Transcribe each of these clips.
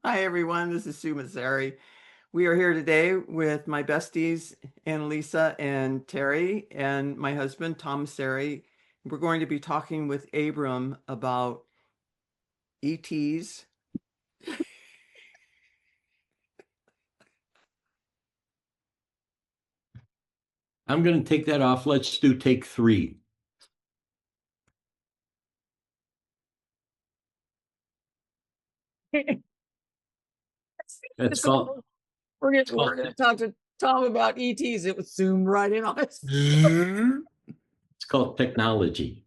Hi, everyone. This is Sue Mazzari. We are here today with my besties, Annalisa and Terry, and my husband, Tom Mazzari. We're going to be talking with Abram about ETs. I'm going to take that off. Let's do take three. It's called We're it's called gonna talk to Tom about ETs. It was zoomed right in on us. it's called technology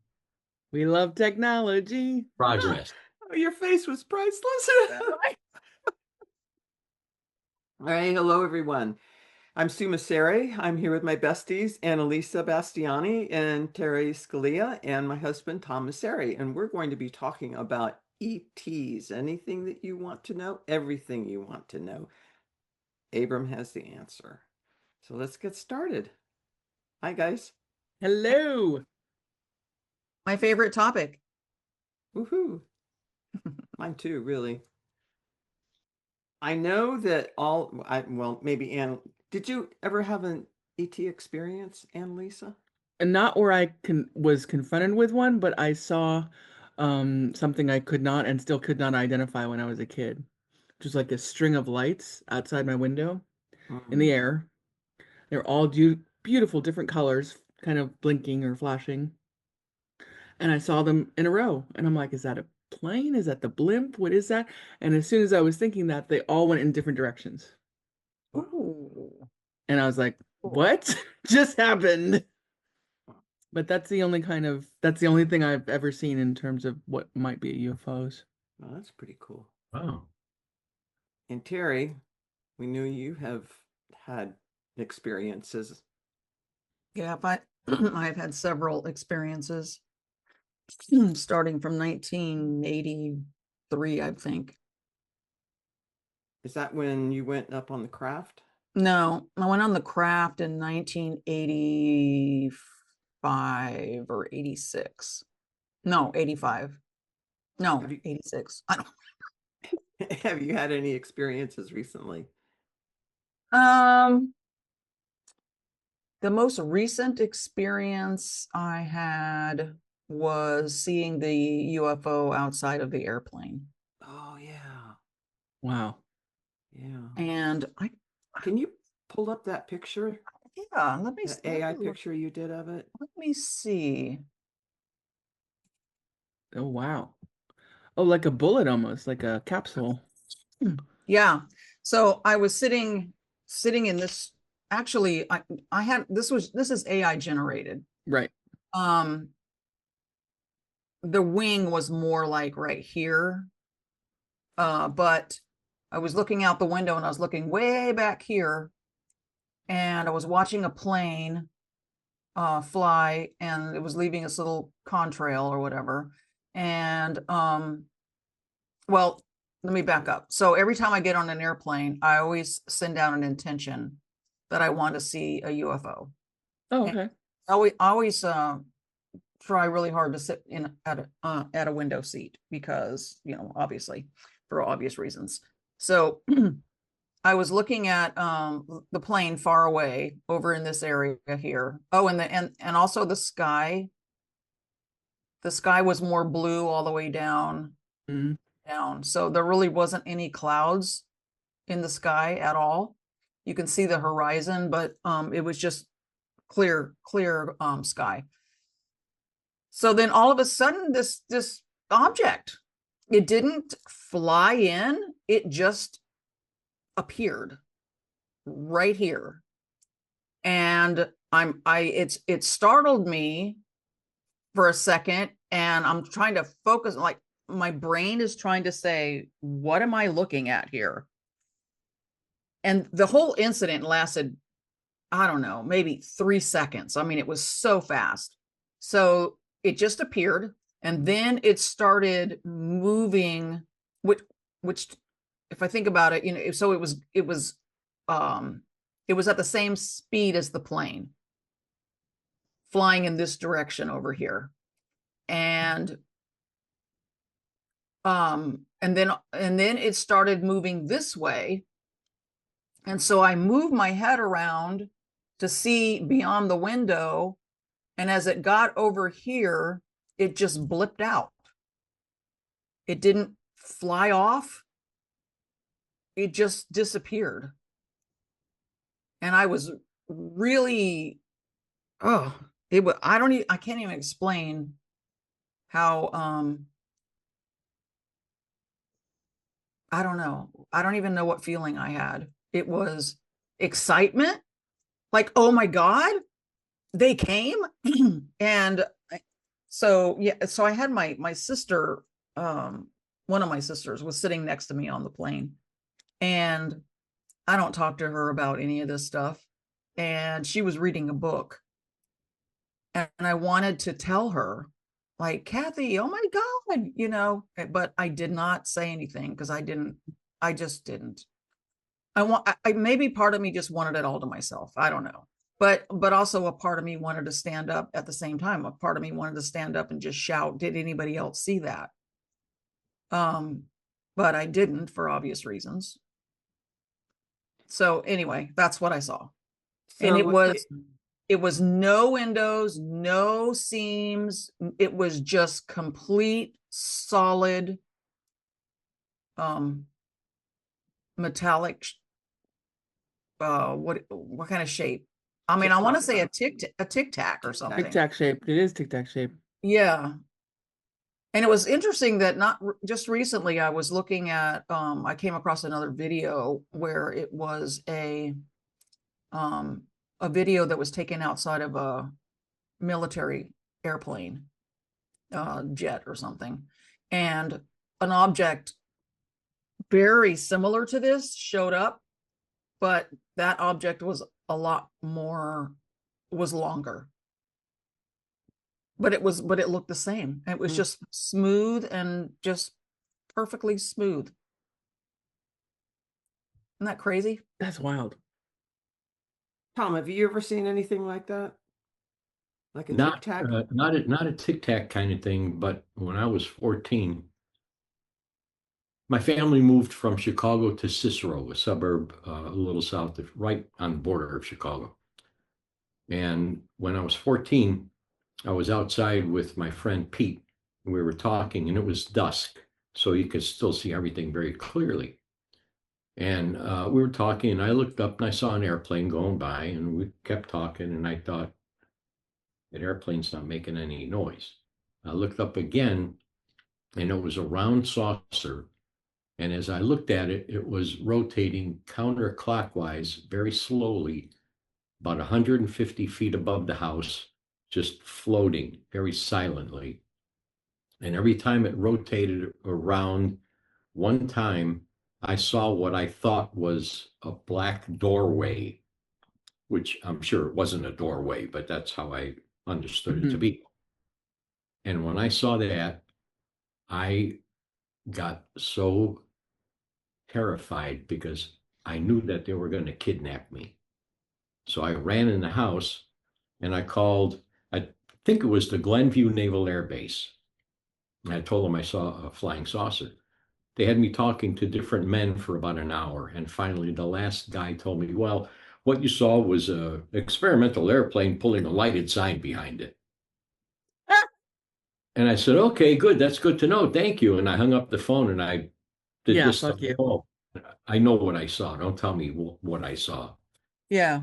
We love technology. progress. Oh, your face was priceless. All right. Hello, everyone. I'm Sue Masseri. I'm here with my besties, Annalisa Bastiani and Terry Scalia, and my husband, Tom Masseri. And we're going to be talking about ETs. Anything that you want to know, everything you want to know. Abram has the answer. So let's get started. Hi, guys. Hello. My favorite topic. Woohoo. Mine too, really. I know that well, maybe Ann, did you ever have an ET experience, Annalisa? And not where was confronted with one, but I saw something I could not and still could not identify when I was a kid. Just like a string of lights outside my window in Mm-hmm. the air. They're all beautiful, different colors, kind of blinking or flashing. And I saw them in a row. And I'm like, is that a plane? Is that the blimp? What is that? And as soon as I was thinking that, they all went in different directions. Ooh. And I was like, Cool. what just happened? But that's the only thing I've ever seen in terms of what might be UFOs. Well, that's pretty cool. Wow. And Terry, we knew you have had experiences. Yeah, but I've had several experiences starting from 1983, I think. Is that when you went up on the craft? No, I went on the craft in 1985 or 86. No, 85. No, Have you 86. I don't. have you had any experiences recently? Um, the most recent experience I had was seeing the UFO outside of the airplane. Oh yeah. Wow. Yeah. And Can you pull up that picture? yeah, That AI picture you did of it? let me see. Oh, wow. Oh, like a bullet almost, like a capsule. Yeah. So I was sitting in this, actually I had this is AI generated. Right. Um the wing was more like right here. But I was looking out the window and I was looking way back here and I was watching a plane fly, and it was leaving this little contrail or whatever. And well, let me back up. So every time I get on an airplane, I always send out an intention that I want to see a UFO. Oh, And okay. I always try really hard to sit in at a window seat because, obviously for obvious reasons. So I was looking at the plane far away over in this area here. Oh, and also the sky. The sky was more blue all the way down. Mhm. So there really wasn't any clouds in the sky at all. You can see the horizon, but it was just clear sky. So then all of a sudden this object, it didn't fly in, it just appeared right here. And it startled me for a second, and I'm trying to focus, like my brain is trying to say, what am I looking at here? And the whole incident lasted, I don't know, maybe 3 seconds. I mean, it was so fast. So it just appeared, and then it started moving, which if I think about it, so um it was at the same speed as the plane, flying in this direction over here. And And then it started moving this way. And so I moved my head around to see beyond the window. And as it got over here, it just blipped out. It didn't fly off. It just disappeared. And I was really, I can't even explain how, I don't know. I don't even know what feeling I had. It was excitement, like, oh my God, they came. And so, yeah, so I had my sister, one of my sisters was sitting next to me on the plane, and I don't talk to her about any of this stuff. And she was reading a book, and I wanted to tell her, like, Kathy, oh my God, but I did not say anything because I just didn't. I maybe part of me just wanted it all to myself. I don't know. But also a part of me wanted to stand up at the same time. A part of me wanted to stand up and just shout, did anybody else see that? But I didn't, for obvious reasons. So anyway, that's what I saw. And it was no windows, no seams. It was just complete solid metallic, what kind of shape? I mean, I want to say a tic tac or something. Tic Tac shape. It is Tic Tac shape. Yeah. And it was interesting that not just recently I was looking at, I came across another video where it was a video that was taken outside of a military airplane, jet or something. And an object very similar to this showed up, but that object was longer. But it looked the same. It was just smooth and just perfectly smooth. Isn't that crazy? That's wild. Tom, have you ever seen anything like that? Like a Not tic tac? not a tic tac kind of thing, but when I was 14, my family moved from Chicago to Cicero, a suburb a little south of, right on the border of Chicago. And when I was 14, I was outside with my friend Pete. We were talking, and it was dusk, so you could still see everything very clearly. And we were talking, and I looked up and I saw an airplane going by, and we kept talking, and I thought, that airplane's not making any noise. I looked up again, and it was a round saucer. And as I looked at it, it was rotating counterclockwise very slowly, about 150 feet above the house, just floating very silently. And every time it rotated around one time, I saw what I thought was a black doorway, which I'm sure it wasn't a doorway, but that's how I understood it to be. And when I saw that, I got so terrified because I knew that they were going to kidnap me. So I ran in the house and I called, I think it was the Glenview Naval Air Base. And I told them I saw a flying saucer. They had me talking to different men for about an hour. And finally, the last guy told me, well, what you saw was an experimental airplane pulling a lighted sign behind it. And I said, okay, good. That's good to know. Thank you. And I hung up the phone and I did Yeah, this. fuck you. Oh, I know what I saw. Don't tell me what I saw. Yeah.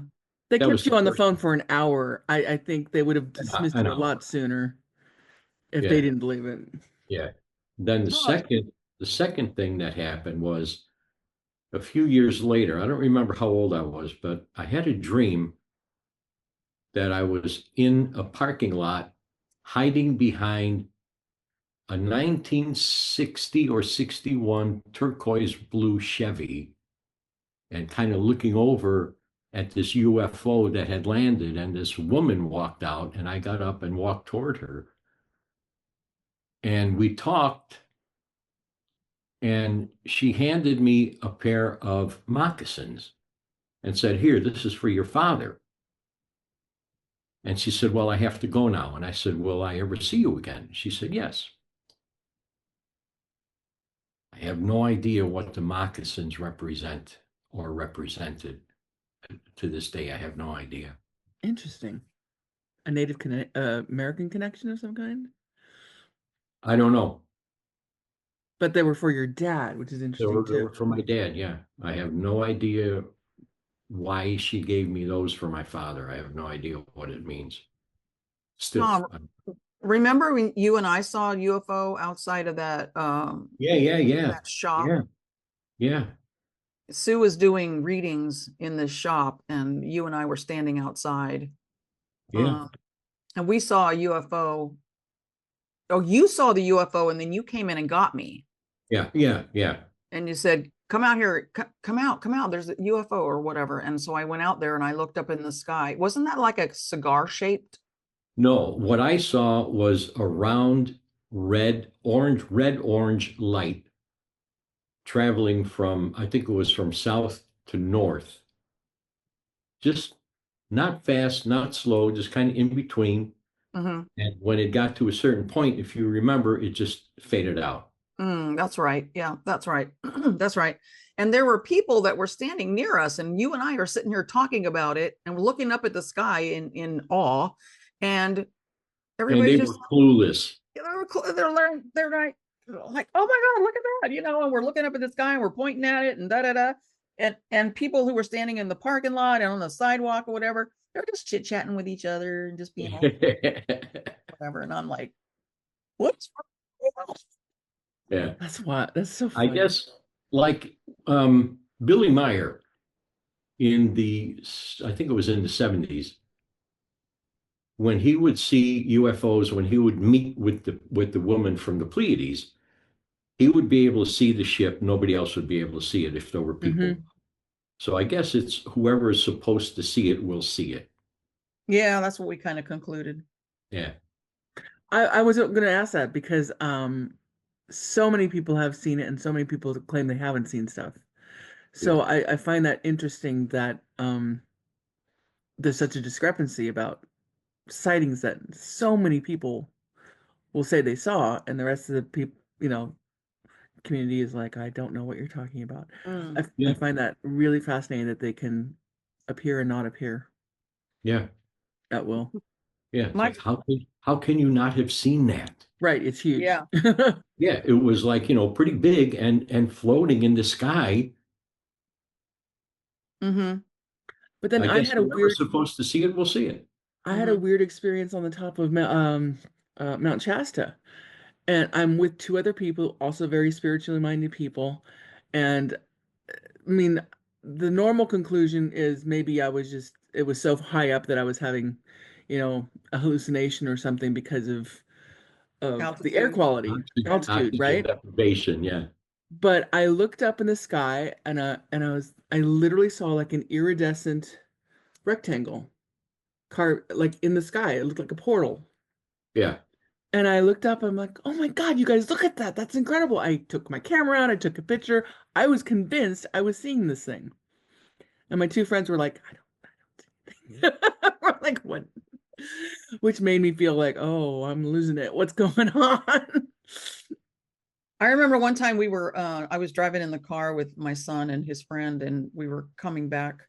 They That kept was you the on the first phone for an hour. I think they would have dismissed an you a hour. lot sooner if Yeah. they didn't believe it. Yeah. Then Oh. the second thing that happened was a few years later. I don't remember how old I was, but I had a dream that I was in a parking lot hiding behind a 1960 or 61 turquoise blue Chevy and kind of looking over at this UFO that had landed. And this woman walked out, and I got up and walked toward her. And we talked, and she handed me a pair of moccasins and said, here, this is for your father. And she said, well, I have to go now. And I said, will I ever see you again? She said, yes. I have no idea what the moccasins represent or represented. To this day, I have no idea. Interesting. A Native American connection of some kind? I don't know. But they were for your dad, which is interesting They were too. for my dad, yeah. I have no idea why she gave me those for my father. I have no idea what it means. Still, Tom, remember when you and I saw a UFO outside of that yeah, that shop? yeah, yeah, Sue was doing readings in this shop, and you and I were standing outside. yeah, And we saw a UFO. Oh, you saw the UFO, and then you came in and got me. yeah. And you said, "Come out here, come out. There's a UFO or whatever." And so I went out there and I looked up in the sky. Wasn't that like a cigar shaped? No, what I saw was a round red orange light traveling from, I think it was from south to north. Just not fast, not slow, just kind of in between. Mm-hmm. And when it got to a certain point, if you remember, it just faded out. That's right. Yeah, that's right. That's right. And there were people that were standing near us, and you and I are sitting here talking about it, and we're looking up at the sky in awe, and And everybody they just were clueless. they're like, oh my god, look at that, and we're looking up at the sky and we're pointing at it and da da da, and people who were standing in the parking lot and on the sidewalk or whatever, they're just chit chatting with each other and just being all whatever, and I'm like, what's wrong? Yeah. That's what. That's so I funny. guess like Billy Meyer in I think it was in the 70s, when he would see UFOs, when he would meet with the woman from the Pleiades, he would be able to see the ship. Nobody else would be able to see it if there were people. Mhm. So I guess it's whoever is supposed to see it will see it. Yeah, that's what we kind of concluded. Yeah. I was going to ask that because so many people have seen it and so many people claim they haven't seen stuff. So I find that interesting that there's such a discrepancy about sightings that so many people will say they saw, and the rest of the people, community is like, I don't know what you're talking about. I Yeah. find that really fascinating that they can appear and not appear Yeah. at will. Yeah. It's My like, how can you not have seen that? Right, it's huge. Yeah. Yeah, it was like, pretty big and floating in the sky. Mm-hmm. But then I guess whoever's supposed to see it will see it. I had a weird experience on the top of Mount Shasta, and I'm with two other people, also very spiritually minded people, and I mean, the normal conclusion is maybe it was so high up that I was having, a hallucination or something because of the air Altitude. quality, altitude, Oxygen right? deprivation, yeah. But I looked up in the sky and I literally saw like an iridescent rectangle carved like in the sky. It looked like a portal. Yeah. And I looked up, I'm like, oh my God, you guys look at that. That's incredible. I took my camera out, I took a picture. I was convinced I was seeing this thing. And my two friends were like, I don't see anything. We're like, what? Which made me feel like, oh, I'm losing it. What's going on? I remember one time I was driving in the car with my son and his friend, and we were coming back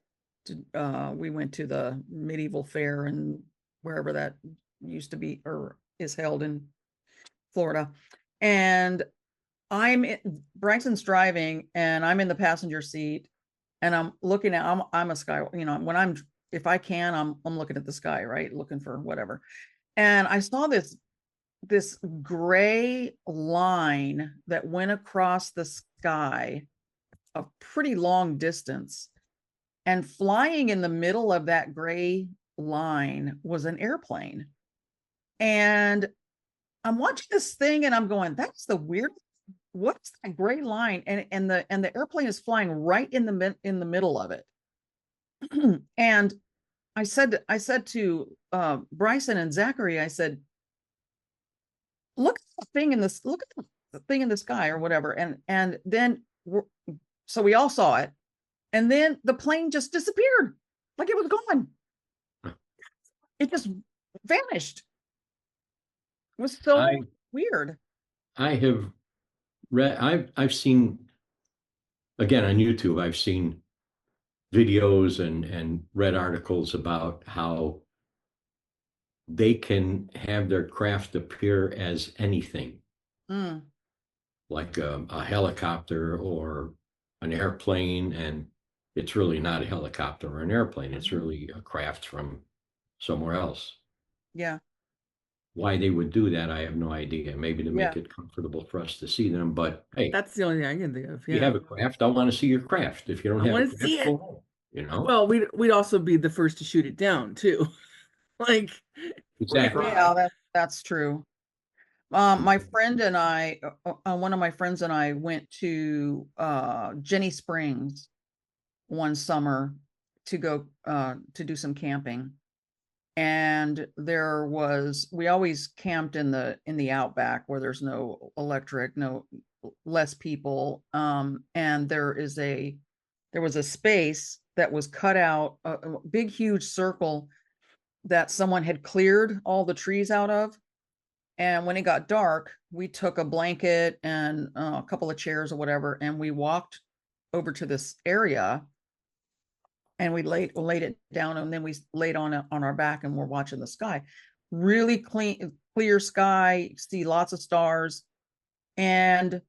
we went to the medieval fair and wherever that used to be or is held in Florida. And Braxton's driving and I'm in the passenger seat, and I'm looking at, I'm a sky, if I can, I'm looking at the sky, right? Looking for whatever. And I saw this gray line that went across the sky a pretty long distance, and flying in the middle of that gray line was an airplane. And I'm watching this thing and I'm going, that's the weird, what's that gray line? And the airplane is flying right in the middle of it. And I said to Bryson and Zachary, I said, look at the thing look at the thing in the sky or whatever. And then so we all saw it. And then the plane just disappeared. Like it was gone. It just vanished. It was so weird. I have I've seen, again, on YouTube, I've seen videos and read articles about how they can have their craft appear as anything, Mm, like a helicopter or an airplane, and it's really not a helicopter or an airplane. It's really a craft from somewhere else. yeah. Why they would do that, I have no idea. Maybe to Yeah. make it comfortable for us to see them. But hey, That's the only thing I can think of. you Yeah. have a craft, I want to see your craft. If you don't I have a want to craft, see go it. home, you know? Well, we'd also be the first to shoot it down too. Like, Exactly. Yeah, that's true. My friend and I, one of my friends and I went to Jenny Springs one summer to go to do some camping. And we always camped in the outback where there's no electric, no less people. And there was a space that was cut out, a big, huge circle that someone had cleared all the trees out of. And when it got dark, we took a blanket and a couple of chairs or whatever, and we walked over to this area and we laid it down, and then we laid on our back and we're watching the sky. Really clear sky, see lots of stars. And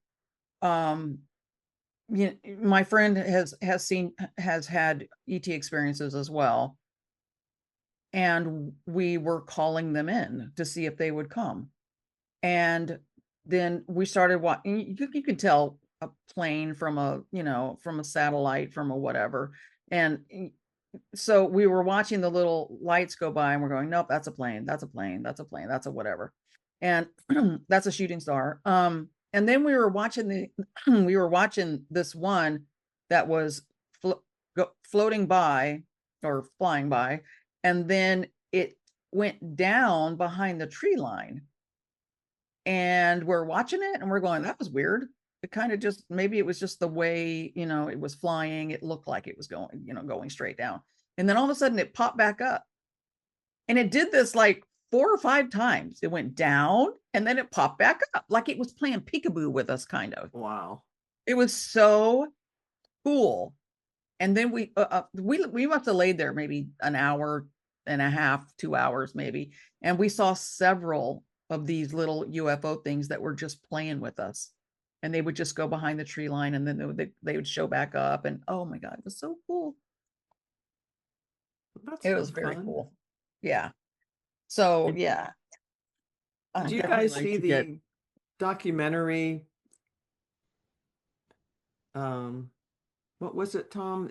my friend has had ET experiences as well. And we were calling them in to see if they would come. And then we started watching. You could tell a plane from from a satellite, from a whatever. And so we were watching the little lights go by and we're going, nope, that's a plane, that's a plane, that's a plane, that's a whatever. And that's a shooting star. And then we were watching we were watching this one that was floating by or flying by, and then it went down behind the tree line. And we're watching it and we're going, that was weird. It kind of just, maybe it was just the way, it was flying. It looked like it was going straight down. And then all of a sudden it popped back up. And it did this like 4 or 5 times. It went down and then it popped back up like it was playing peekaboo with us, kind of. Wow. It was so cool. And then we must have laid there maybe an hour and a half, 2 hours maybe. And we saw several of these little UFO things that were just playing with us. And they would just go behind the tree line and then they would show back up. And oh my God, it was so cool. It was very cool. Yeah. So yeah. Do you guys see the documentary? What was it, Tom?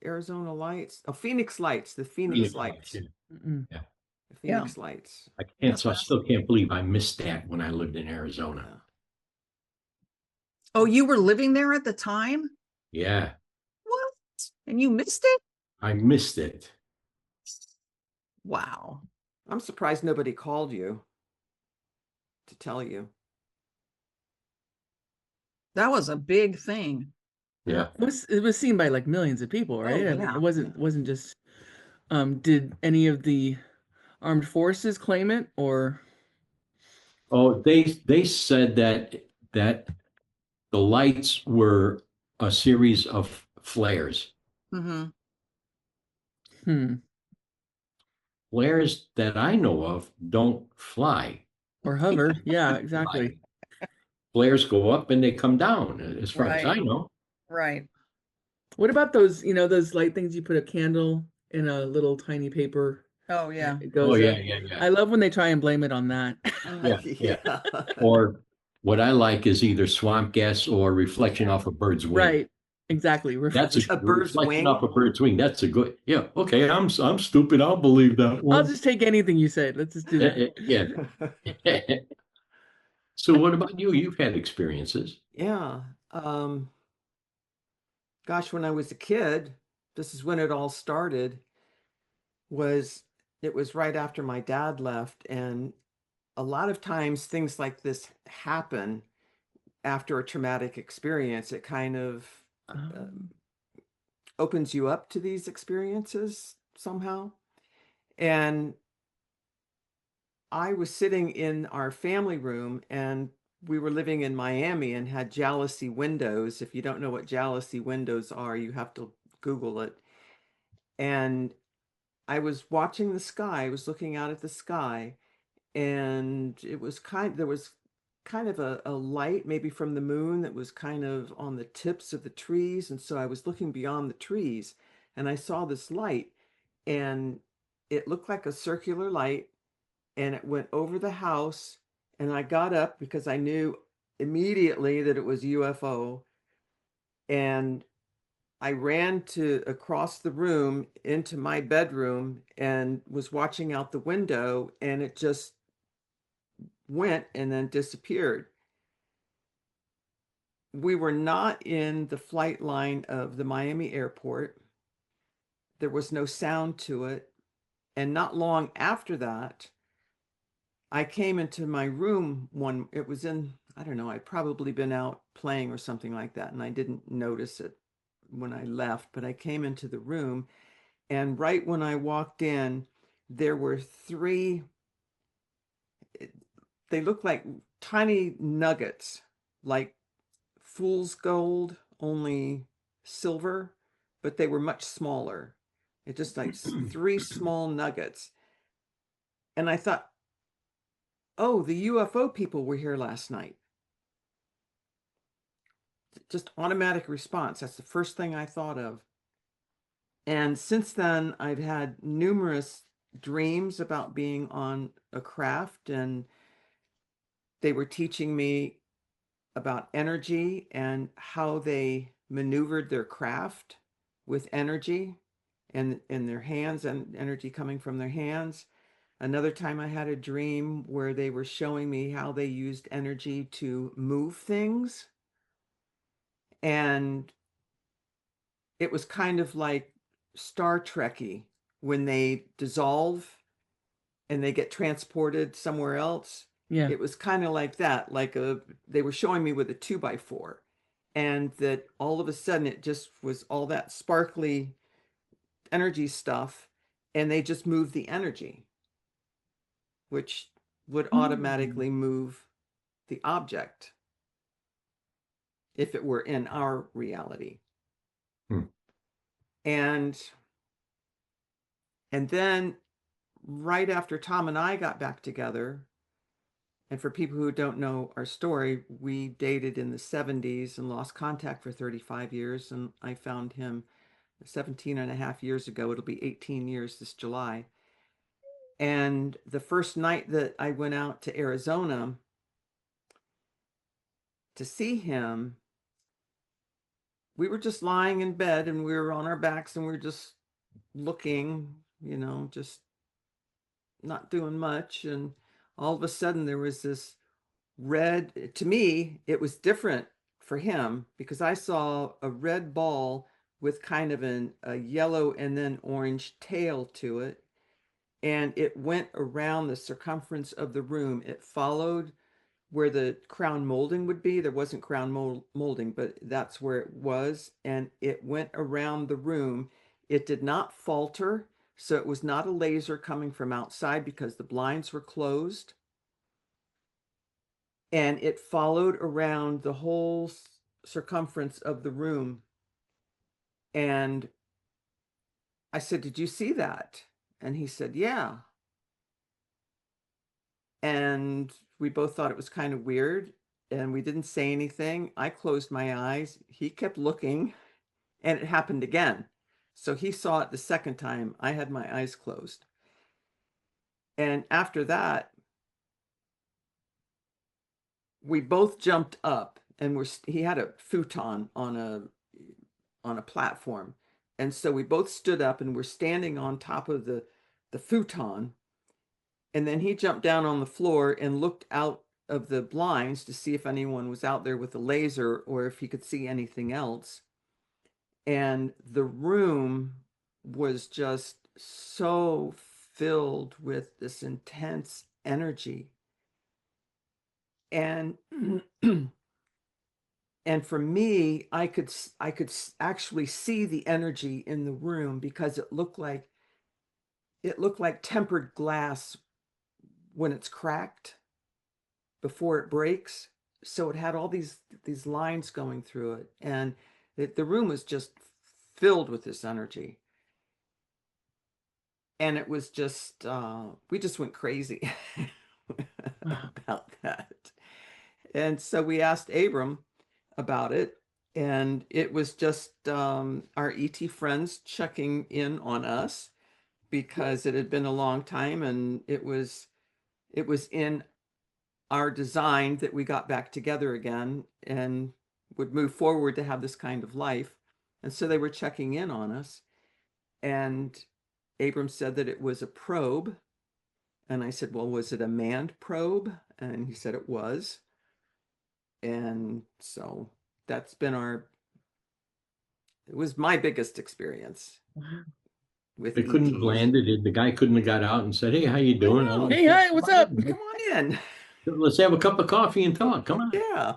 Arizona Lights? Oh, Phoenix Lights. The Phoenix Lights. Yeah. The Phoenix Lights. I still can't believe I missed that when I lived in Arizona. Yeah. Oh, you were living there at the time? Yeah. What? And you missed it? I missed it. Wow. I'm surprised nobody called you to tell you. That was a big thing. Yeah. it was seen by like millions of people, right? Oh, I mean, yeah. it wasn't just did any of the armed forces claim it, or Oh, they said that the lights were a series of flares. Mm-hmm. Flares that I know of don't fly. or hover? Yeah, exactly. Flares go up and they come down, as far as I Right. know. Right. What about those, those light things you put a candle in a little tiny paper? Oh, yeah. It goes Oh, yeah, up. yeah, yeah. I love when they try and blame it on that. Yeah, yeah. Or what I like is either swamp gas or reflection off a bird's wing. Right. Exactly. That's a bird's reflection wing? off a bird's wing. That's a good. Yeah. Okay. I'm stupid. I'll believe that one. I'll just take anything you said. Let's just do that. Yeah. So what about you? You've had experiences. Yeah. Gosh, when I was a kid, this is when it all started, it was right after my dad left. And a lot of times things like this happen after a traumatic experience. It kind of opens you up to these experiences somehow. And I was sitting in our family room, and we were living in Miami and had jalousie windows. If you don't know what jalousie windows are, you have to Google it. And I was watching the sky, I was looking out at the sky, and there was kind of a light maybe from the moon that was kind of on the tips of the trees. And so I was looking beyond the trees and I saw this light, and it looked like a circular light, and it went over the house. And I got up because I knew immediately that it was UFO. And I ran to across the room into my bedroom and was watching out the window, and it just went and then disappeared. We were not in the flight line of the Miami airport. There was no sound to it. And not long after that, I came into my room it was in, I don't know, I'd probably been out playing or something like that, and I didn't notice it when I left, but I came into the room, and right when I walked in, there were three, they looked like tiny nuggets, like fool's gold, only silver, but they were much smaller. It just like three small nuggets. And I thought, oh, the UFO people were here last night. Just automatic response. That's the first thing I thought of. And since then, I've had numerous dreams about being on a craft, and they were teaching me about energy and how they maneuvered their craft with energy and in their hands, and energy coming from their hands. Another time I had a dream where they were showing me how they used energy to move things. And it was kind of like Star Trekky when they dissolve and they get transported somewhere else. Yeah. It was kind of like that, they were showing me with a 2x4, and that all of a sudden it just was all that sparkly energy stuff, and they just moved the energy, which would automatically move the object if it were in our reality. Hmm. And then right after Tom and I got back together, and for people who don't know our story, we dated in the 70s and lost contact for 35 years. And I found him 17 and a half years ago. It'll be 18 years this July. And the first night that I went out to Arizona to see him, we were just lying in bed and we were on our backs and we were just looking, just not doing much. And all of a sudden there was this red, to me, it was different for him because I saw a red ball with kind of a yellow and then orange tail to it. And it went around the circumference of the room. It followed where the crown molding would be. There wasn't crown molding, but that's where it was. And it went around the room. It did not falter. So it was not a laser coming from outside because the blinds were closed. And it followed around the whole circumference of the room. And I said, "Did you see that?" And he said, "Yeah." And we both thought it was kind of weird, and we didn't say anything. I closed my eyes. He kept looking, and it happened again. So he saw it the second time. I had my eyes closed. And after that, we both jumped up, and he had a futon on a platform. And so we both stood up and we're standing on top of the futon. And then he jumped down on the floor and looked out of the blinds to see if anyone was out there with a laser or if he could see anything else. And the room was just so filled with this intense energy. And and for me, I could actually see the energy in the room because it looked like tempered glass when it's cracked before it breaks. so it had all these lines going through it, and the room was just filled with this energy. And it was just we just went crazy Wow. about that. And so we asked Abram about it, and it was just our ET friends checking in on us because it had been a long time, and it was in our design that we got back together again and would move forward to have this kind of life. And so they were checking in on us. And Abram said that it was a probe. And I said, well, was it a manned probe? And he said it was. And so that's been it was my biggest experience Wow. with They couldn't have ETs. landed. The guy couldn't have got out and said, "Hey, how you doing? know. Hey, hi, what's up? Come on in. Let's have a cup of coffee and talk. Come on." Yeah.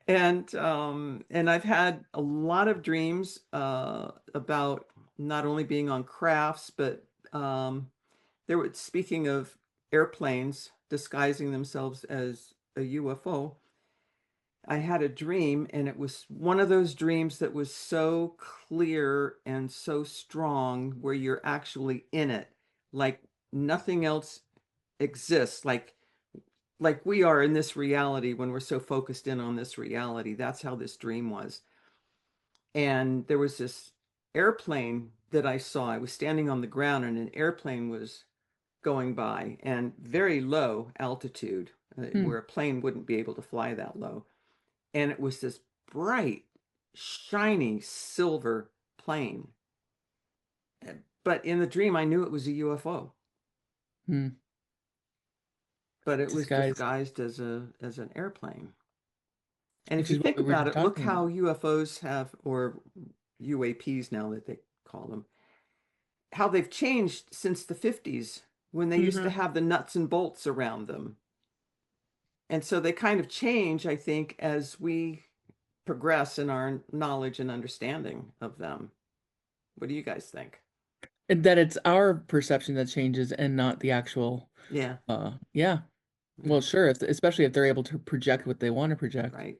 And I've had a lot of dreams about not only being on crafts, but there were, speaking of airplanes disguising themselves as a UFO, I had a dream, and it was one of those dreams that was so clear and so strong where you're actually in it, like nothing else exists, like we are in this reality when we're so focused in on this reality. That's how this dream was. And there was this airplane that I saw. I was standing on the ground, and an airplane was going by, and very low altitude, Hmm. where a plane wouldn't be able to fly that low. And it was this bright, shiny silver plane. But in the dream, I knew it was a UFO. Hmm. But it was Disguised. disguised as an airplane. And if Which you is what think we were about it, look talking how about. UFOs have, or UAPs now that they call them, how they've changed since the 50s when they used to Mhm. have the nuts and bolts around them. And so they kind of change, I think, as we progress in our knowledge and understanding of them. What do you guys think? And that it's our perception that changes and not the actual, Yeah, yeah. Well, sure, especially if they're able to project what they want to project. right.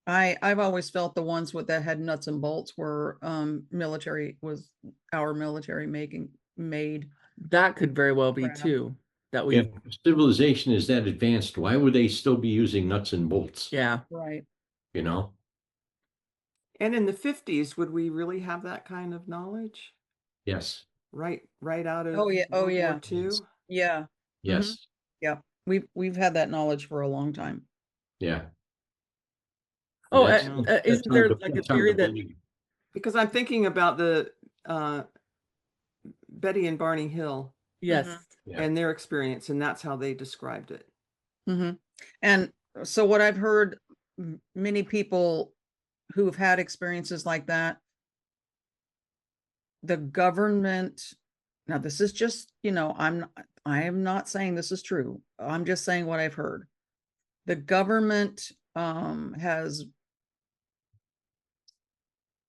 I've always felt the ones that had nuts and bolts were was our military made. That could very well be Crap. too. That If we, civilization is that advanced, why would they still be using nuts and bolts? yeah. Right. You know? And in the 50s, would we really have that kind of knowledge? Yes. Right out of Oh yeah. Oh World War yeah. Yes. II? Yeah. Mhm. Yes. Yeah. We've had that knowledge for a long time. Yeah. Oh, That's Yeah. that's isn't hard there to like a that's hard to theory that, believe. Because I'm thinking about the uh, Betty and Barney Hill yes. Yeah. and their experience, and that's how they described it. Mm-hmm. And so what I've heard, many people who've had experiences like that, the government, now this is just, I am not saying this is true. I'm just saying what I've heard. The government has,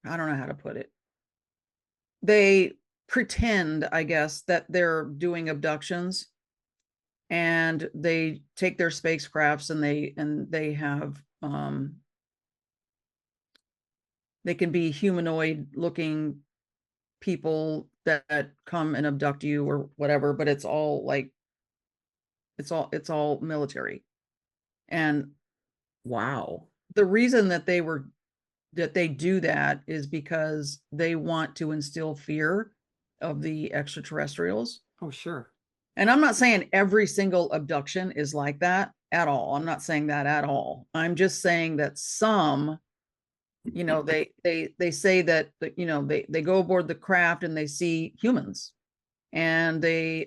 I don't know how to put it. They pretend, I guess, that they're doing abductions, and they take their spacecrafts, and they have they can be humanoid looking people that come and abduct you or whatever, but it's all like it's all military. And Wow. the reason that they do that is because they want to instill fear of the extraterrestrials. Oh, sure. And I'm not saying every single abduction is like that at all. I'm not saying that at all. I'm just saying that some, they say that, they go aboard the craft and they see humans, and they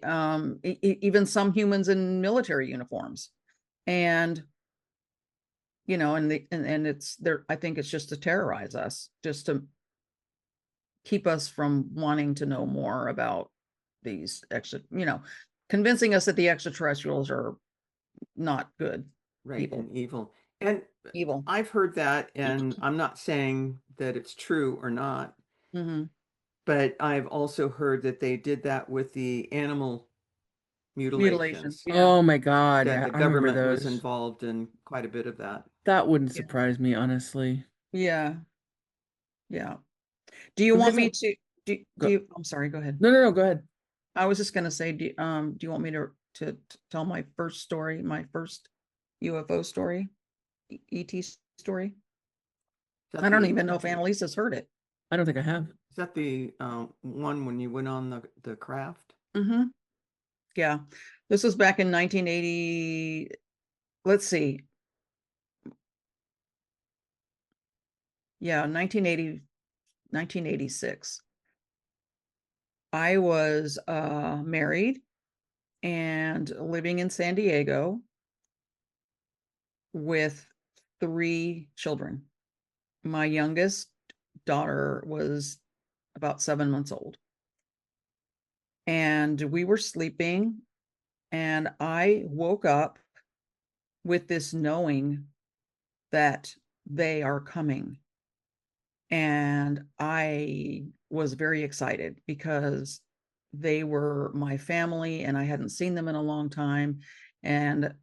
even some humans in military uniforms, and and it's there. I think it's just to terrorize us, just to keep us from wanting to know more about these convincing us that the extraterrestrials are not good Right, people, and evil. And evil. I've heard that, and I'm not saying that it's true or not, Mm-hmm. but I've also heard that they did that with the animal Mutilations. mutilations. Yeah. Oh my God. That Yeah, the I remember government was those. involved in quite a bit of that. That wouldn't Yeah. surprise me, honestly. Yeah. Yeah. Do you But want this me one, to do go, you, I'm sorry, go ahead. no, go ahead. I was just gonna say, do you want me to tell my first story, my first UFO story, ET story? Is I that don't the even know if Annalisa's heard it. I don't think I have. one when you went on the craft? Mm-hmm. Yeah. This was back in 1980. Let's see. Yeah, 1980, 1986. I was married and living in San Diego with 3 children. My youngest daughter was about 7 months old. And we were sleeping, and I woke up with this knowing that they are coming. And I was very excited because they were my family and I hadn't seen them in a long time. And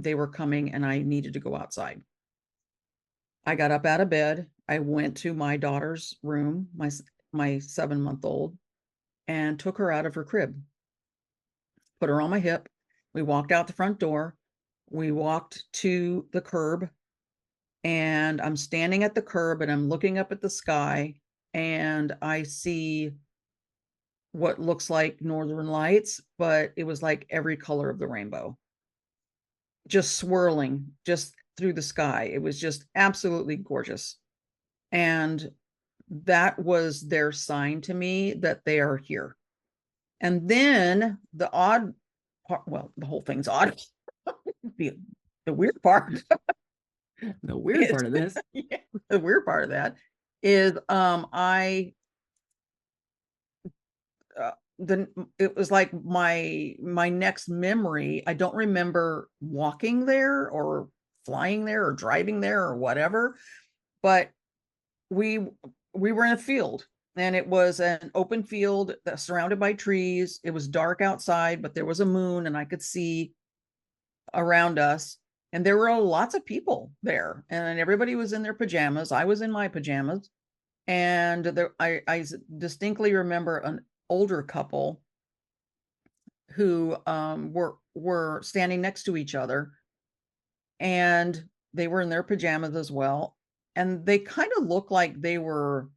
they were coming and I needed to go outside. I got up out of bed. I went to my daughter's room, my 7-month-old, and took her out of her crib, put her on my hip. We walked out the front door. We walked to the curb, and I'm standing at the curb and I'm looking up at the sky, and I see what looks like northern lights, but it was like every color of the rainbow, just swirling just through the sky. It was just absolutely gorgeous. And that was their sign to me that they are here. And then the odd part, well, the whole thing's odd. The weird part The weird is, part of this. yeah, the weird part of that is I the it was like my next memory. I don't remember walking there or flying there or driving there or whatever, but we we were in a field, and it was an open field that surrounded by trees. It was dark outside, but there was a moon and I could see around us, and there were lots of people there, and everybody was in their pajamas. I was in my pajamas, and I distinctly remember an older couple who were standing next to each other, and they were in their pajamas as well, and they kind of looked like they were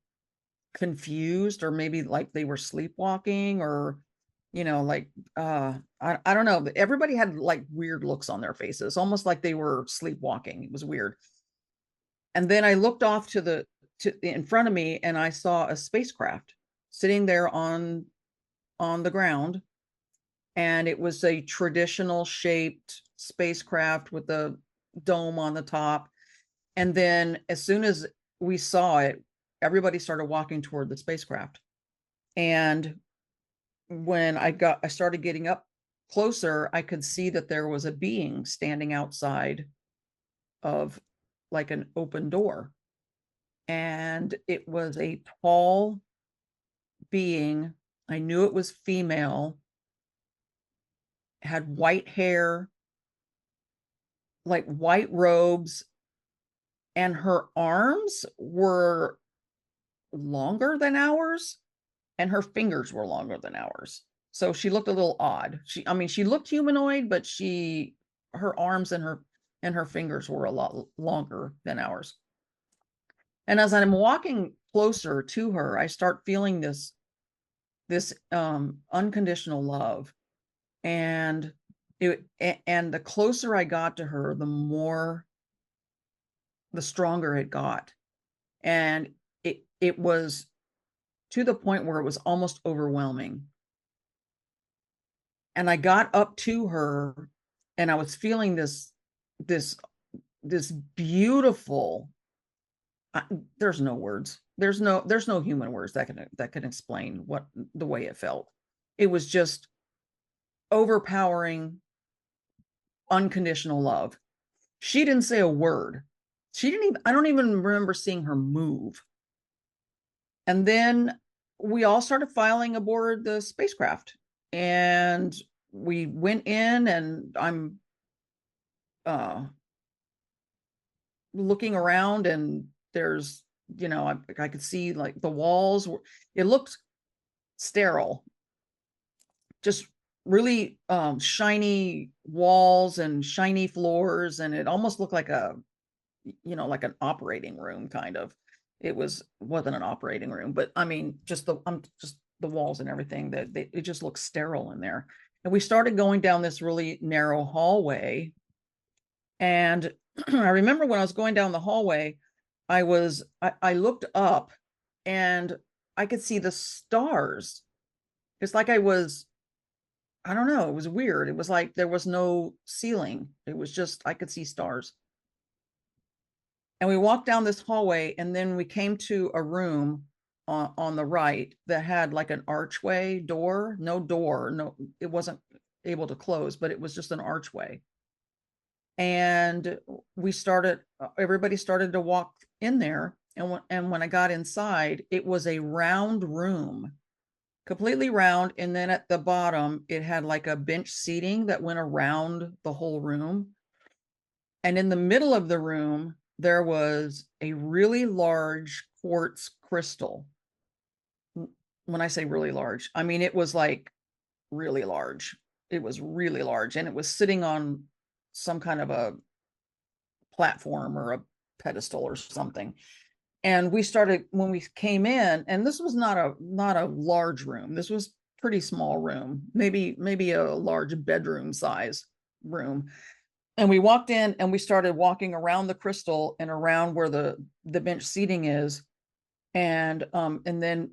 confused, or maybe like they were sleepwalking, or like I don't know, but everybody had like weird looks on their faces, almost like they were sleepwalking. It was weird. And then I looked off to in front of me, and I saw a spacecraft sitting there on the ground, and it was a traditional shaped spacecraft with a dome on the top. And then as soon as we saw it, everybody started walking toward the spacecraft. And when I started getting up closer, I could see that there was a being standing outside of like an open door. And it was a tall being. I knew it was female, had white hair, like white robes, and her arms were longer than ours, and her fingers were longer than ours. So she looked a little odd. She looked humanoid, but her arms and her fingers were a lot longer than ours. And as I'm walking closer to her, I start feeling this unconditional love. And the closer I got to her, the stronger it got. And it was to the point where it was almost overwhelming. And I got up to her, and I was feeling this beautiful, there's no words. There's no human words that can explain what the way it felt. It was just overpowering, unconditional love. She didn't say a word. I don't even remember seeing her move. And then we all started filing aboard the spacecraft, and we went in, and I'm looking around, and there's, I could see like the walls. It looked sterile, just really shiny walls and shiny floors, and it almost looked like like an operating room kind of. Wasn't an operating room, but I mean, just the walls and everything, it just looked sterile in there. And we started going down this really narrow hallway, and I remember when I was going down the hallway, I looked up, and I could see the stars. It's like I don't know, it was weird. It was like there was no ceiling. It was just, I could see stars. And we walked down this hallway, and then we came to a room on the right that had like an archway door. No, it wasn't able to close, but it was just an archway. And everybody started to walk in there. And when I got inside, it was a round room, completely round. And then at the bottom, it had like a bench seating that went around the whole room. And in the middle of the room, there was a really large quartz crystal. When I say really large, I mean, it was like really large. It was really large, and it was sitting on some kind of a platform or a pedestal or something. And when we came in, and this was not a large room. This was pretty small room, maybe a large bedroom size room. And we walked in, and we started walking around the crystal and around where the bench seating is. And then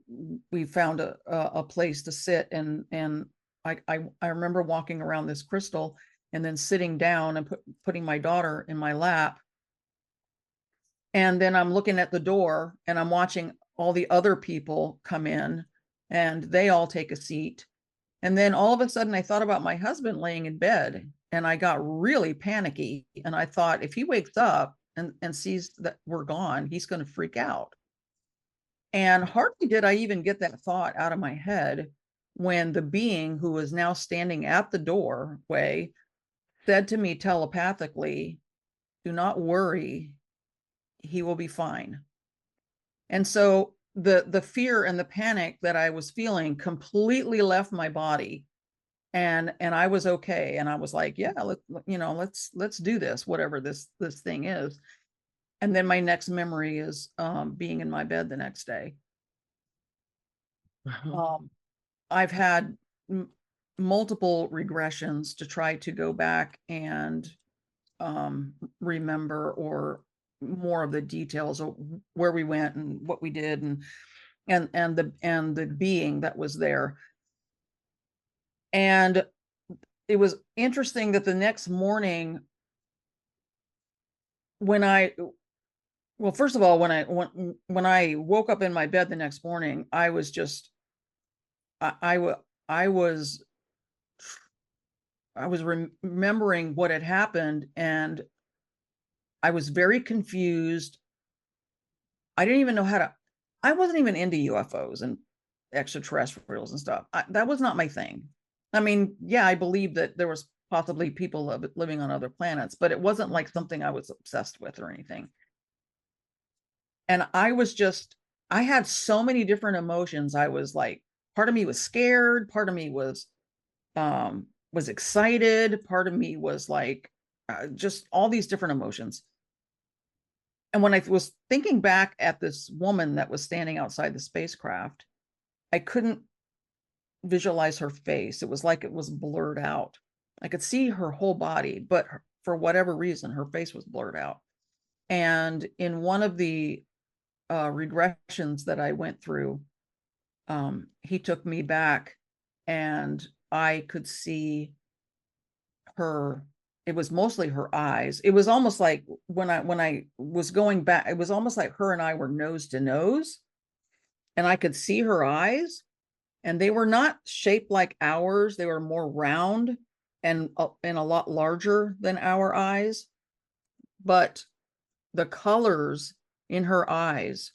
we found a place to sit, and I remember walking around this crystal and then sitting down and putting my daughter in my lap. And then I'm looking at the door, and I'm watching all the other people come in, and they all take a seat. And then all of a sudden I thought about my husband laying in bed, and I got really panicky. And I thought, if he wakes up and sees that we're gone, he's going to freak out. And hardly did I even get that thought out of my head when the being who was now standing at the doorway said to me telepathically, "Do not worry, he will be fine." And so the fear and the panic that I was feeling completely left my body, and I was okay. And I was like, yeah, let's do this, whatever this thing is. And then my next memory is being in my bed the next day. I've had multiple regressions to try to go back and remember, or more of the details of where we went and what we did, and the being that was there. And it was interesting that the next morning, first of all, when I woke up in my bed the next morning, I was just, I was remembering what had happened, and I was very confused. I didn't even know I wasn't even into UFOs and extraterrestrials and stuff. That was not my thing. I mean, yeah, I believe that there was possibly people living on other planets, but it wasn't like something I was obsessed with or anything. And I had so many different emotions. I was like, part of me was scared, part of me was excited, part of me was like, just all these different emotions. And when I was thinking back at this woman that was standing outside the spacecraft, I couldn't visualize her face. It was like it was blurred out. I could see her whole body, but for whatever reason, her face was blurred out. And in one of the regressions that I went through, he took me back, and I could see her. It was mostly her eyes. It was almost like when I was going back, it was almost like her and I were nose to nose, and I could see her eyes, and they were not shaped like ours. They were more round and a lot larger than our eyes. But the colors in her eyes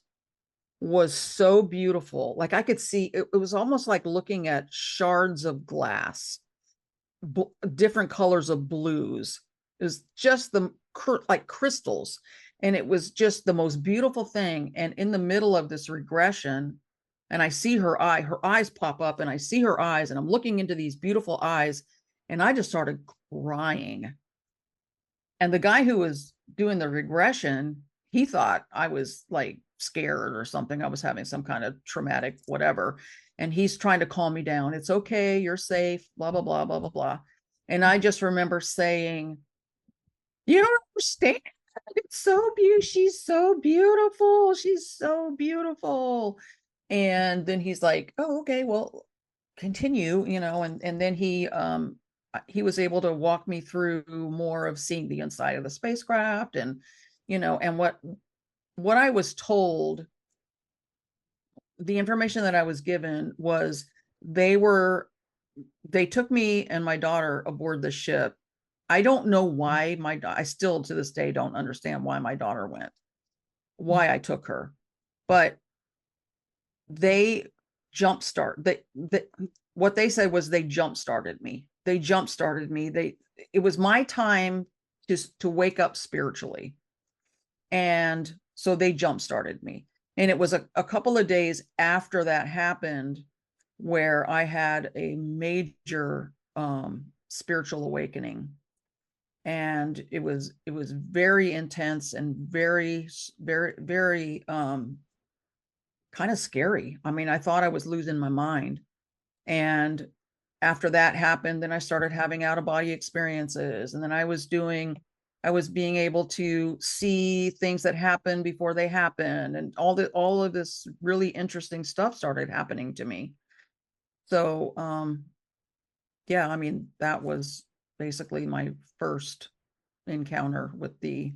was so beautiful. Like I could see, it was almost like looking at shards of glass. different colors of blues. It was just like crystals. And it was just the most beautiful thing. And in the middle of this regression, and I see her eyes pop up, and I see her eyes, and I'm looking into these beautiful eyes, and I just started crying. And the guy who was doing the regression, he thought I was like scared or something. I was having some kind of traumatic whatever. And he's trying to calm me down. It's okay. You're safe, blah, blah, blah, blah, blah, blah. And I just remember saying, you don't understand. It's so beautiful. She's so beautiful. She's so beautiful. And then he's like, oh, okay, well, continue, and then he was able to walk me through more of seeing the inside of the spacecraft, and and what I was told, the information that I was given was they took me and my daughter aboard the ship. I don't know why I still to this day don't understand why my daughter went, why I took her, but they what they said was they jump started me. It was my time just to wake up spiritually. And so they jump started me. And it was a couple of days after that happened where I had a major spiritual awakening. And it was very intense and very, very, very kind of scary. I mean, I thought I was losing my mind. And after that happened, then I started having out of body experiences. And then I was being able to see things that happened before they happened. And all of this really interesting stuff started happening to me. So, yeah, I mean, that was basically my first encounter with the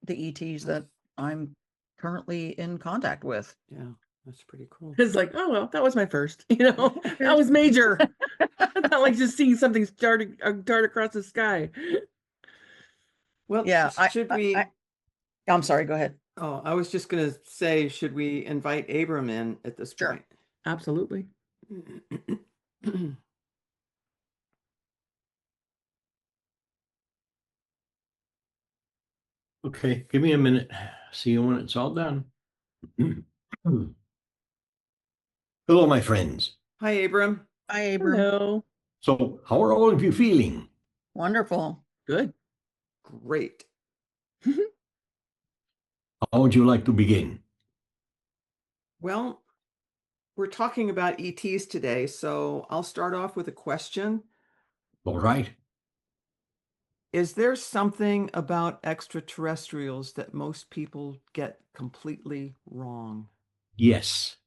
ETs that I'm currently in contact with. Yeah, that's pretty cool. It's like, oh, well, that was my first, that was major. It's not like just seeing something dart across the sky. Well, Yeah, I'm sorry, go ahead. Oh, I was just going to say, should we invite Abram in at this Sure. point? Absolutely. Okay, give me a minute. See you when it's all done. Hello, my friends. Hi, Abram. Hi, Abram. Hello. So, how are all of you feeling? Wonderful. Good. Great. How would you like to begin? Well, we're talking about ETs today, so I'll start off with a question. All right. Is there something about extraterrestrials that most people get completely wrong? Yes.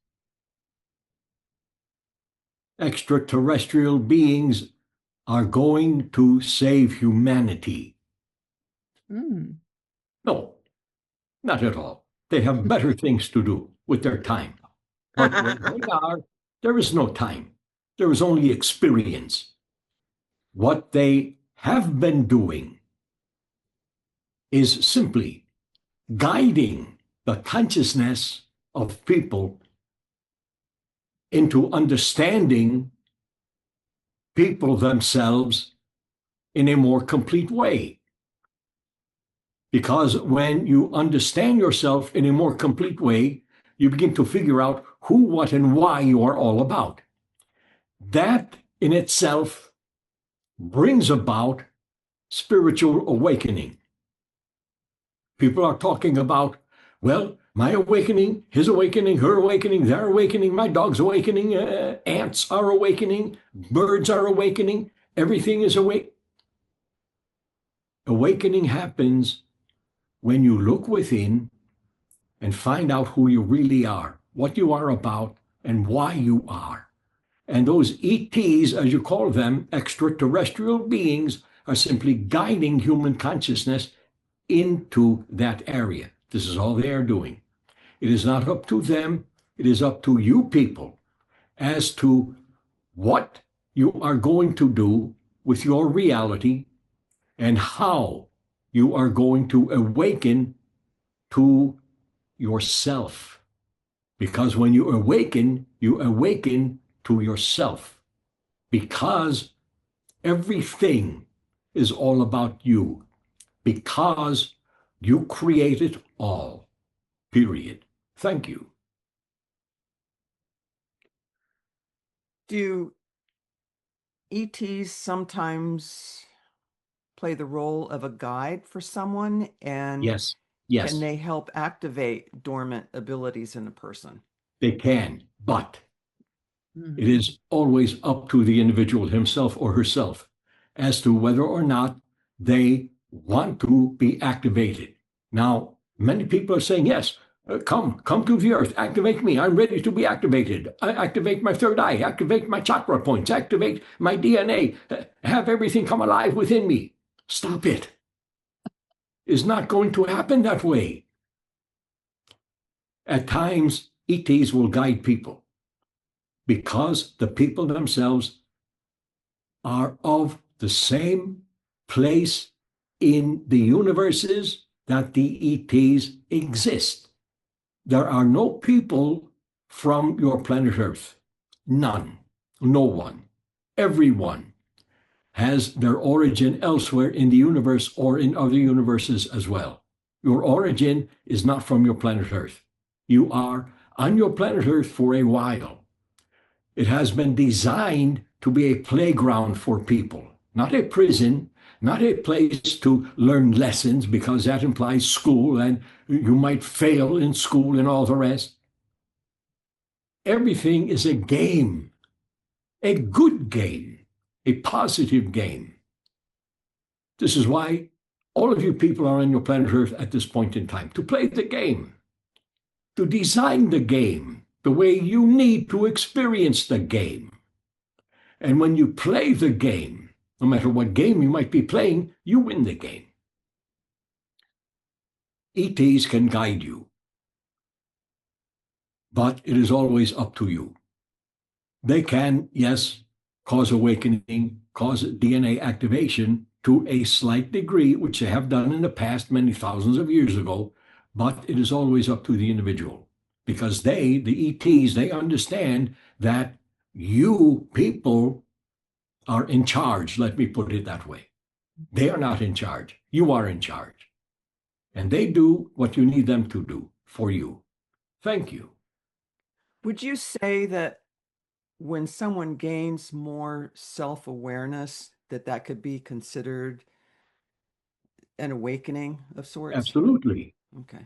Extraterrestrial beings are going to save humanity. Mm. No, not at all. They have better things to do with their time. But when they are, there is no time. There is only experience. What they have been doing is simply guiding the consciousness of people into understanding people themselves in a more complete way. Because when you understand yourself in a more complete way, you begin to figure out who, what, and why you are all about. That in itself brings about spiritual awakening. People are talking about, well, my awakening, his awakening, her awakening, their awakening, my dog's awakening, ants are awakening, birds are awakening, everything is awake. Awakening happens when you look within and find out who you really are, what you are about, and why you are. And those ETs, as you call them, extraterrestrial beings, are simply guiding human consciousness into that area. This is all they are doing. It is not up to them. It is up to you people as to what you are going to do with your reality and how you are going to awaken to yourself. Because when you awaken to yourself. Because Everything is all about you because you create it all. Period. Thank you. Do ETs sometimes play the role of a guide for someone? And Yes, can yes, they help activate dormant abilities in a person? they can, but Mhm. it is always up to the individual himself or herself as to whether or not they want to be activated. Now, many people are saying, yes, come to the earth, activate me. I'm ready to be activated. I activate my third eye, activate my chakra points, activate my DNA, have everything come alive within me. Stop it. It's not going to happen that way. At times, ETs will guide people because the people themselves are of the same place in the universes that the ETs exist. There are no people from your planet Earth. None. No one. Everyone has their origin elsewhere in the universe or in other universes as well. Your origin is not from your planet Earth. You are on your planet Earth for a while. It has been designed to be a playground for people, not a prison, not a place to learn lessons, because that implies school and you might fail in school and all the rest. Everything is a game, a good game, a positive game. This is why all of you people are on your planet Earth at this point in time, to play the game, to design the game the way you need to experience the game. And when you play the game, no matter what game you might be playing, you win the game. ETs can guide you, but it is always up to you. They can, yes, cause awakening, cause DNA activation to a slight degree, which they have done in the past many thousands of years ago, but it is always up to the individual because they, the ETs, they understand that you people are in charge. Let me put it that way. They are not in charge. You are in charge. And they do what you need them to do for you. Thank you. Would you say that when someone gains more self-awareness, that could be considered an awakening of sorts? Absolutely. Okay.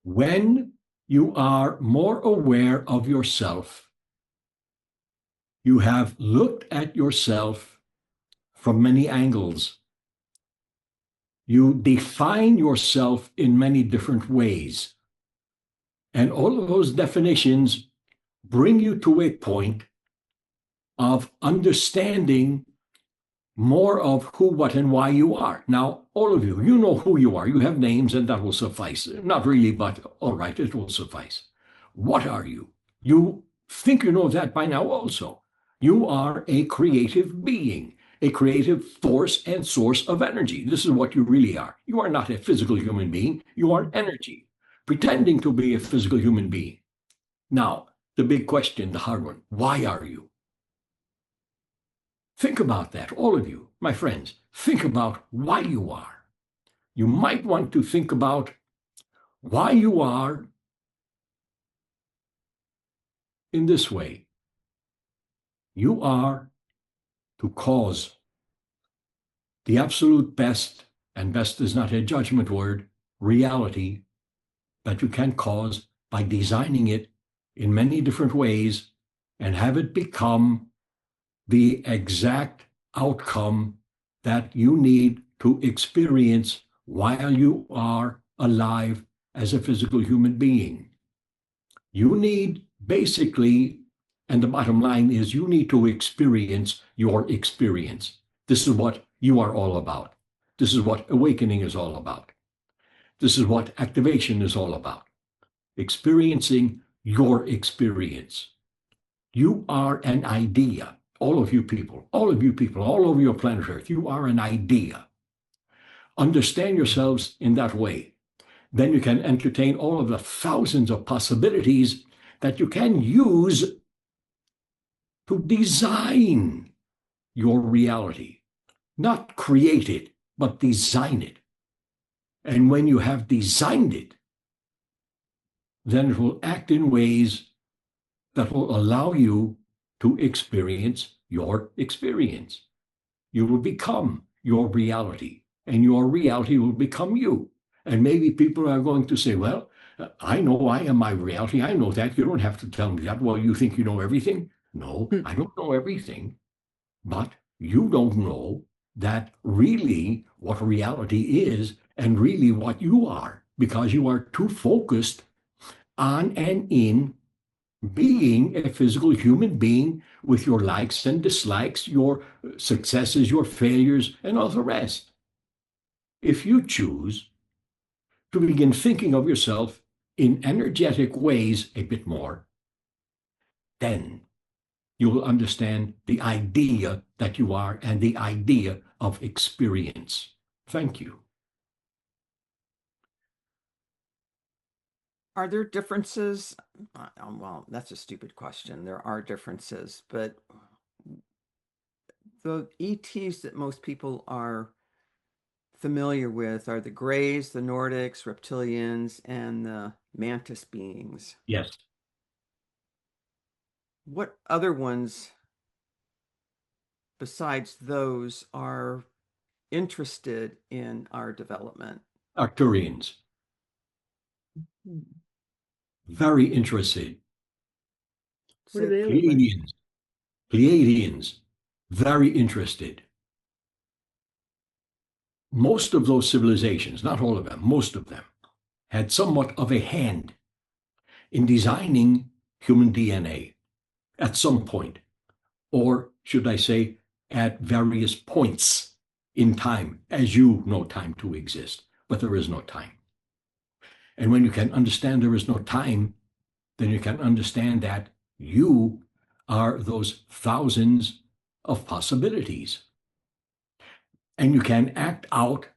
When you are more aware of yourself, you have looked at yourself from many angles. You define yourself in many different ways. And all of those definitions bring you to a point of understanding more of who, what, and why you are. Now, all of you, you know who you are. You have names, and that will suffice. Not really, but all right, it will suffice. What are you? You think you know that by now also. You are a creative being, a creative force and source of energy. This is what you really are. You are not a physical human being. You are energy, pretending to be a physical human being. Now, the big question, the hard one, why are you? Think about that, all of you, my friends. Think about why you are. You might want to think about why you are in this way. You are to cause the absolute best, and best is not a judgment word, reality that you can cause by designing it in many different ways and have it become the exact outcome that you need to experience while you are alive as a physical human being. You need basically, and the bottom line is, you need to experience your experience. This is what you are all about. This is what awakening is all about. This is what activation is all about. Experiencing your experience. You are an idea. All of you people, all over your planet Earth, you are an idea. Understand yourselves in that way. Then you can entertain all of the thousands of possibilities that you can use to design your reality. not create it, but design it. And when you have designed it, then it will act in ways that will allow you to experience your experience. You will become your reality, and your reality will become you. And maybe people are going to say, well, I know I am my reality. I know that. You don't have to tell me that. Well, you think you know everything? No, Hmm. I don't know everything. But you don't know that really what reality is and really what you are, because you are too focused on and in being a physical human being with your likes and dislikes, your successes, your failures, and all the rest. If you choose to begin thinking of yourself in energetic ways a bit more, then you will understand the idea that you are and the idea of experience. Thank you. Are there differences? Well, that's a stupid question. There are differences, but the ETs that most people are familiar with are the Greys, the Nordics, reptilians, and the mantis beings. Yes. What other ones besides those are interested in our development? Arcturians, Hmm. very interested. What do Say, they look like? Pleiadians, Pleiadians, very interested. Most of those civilizations, not all of them, most of them, had somewhat of a hand in designing human DNA at some point, or should I say, at various points in time, as you know time to exist, but there is no time. And when you can understand there is no time, then you can understand that you are those thousands of possibilities. And you can act out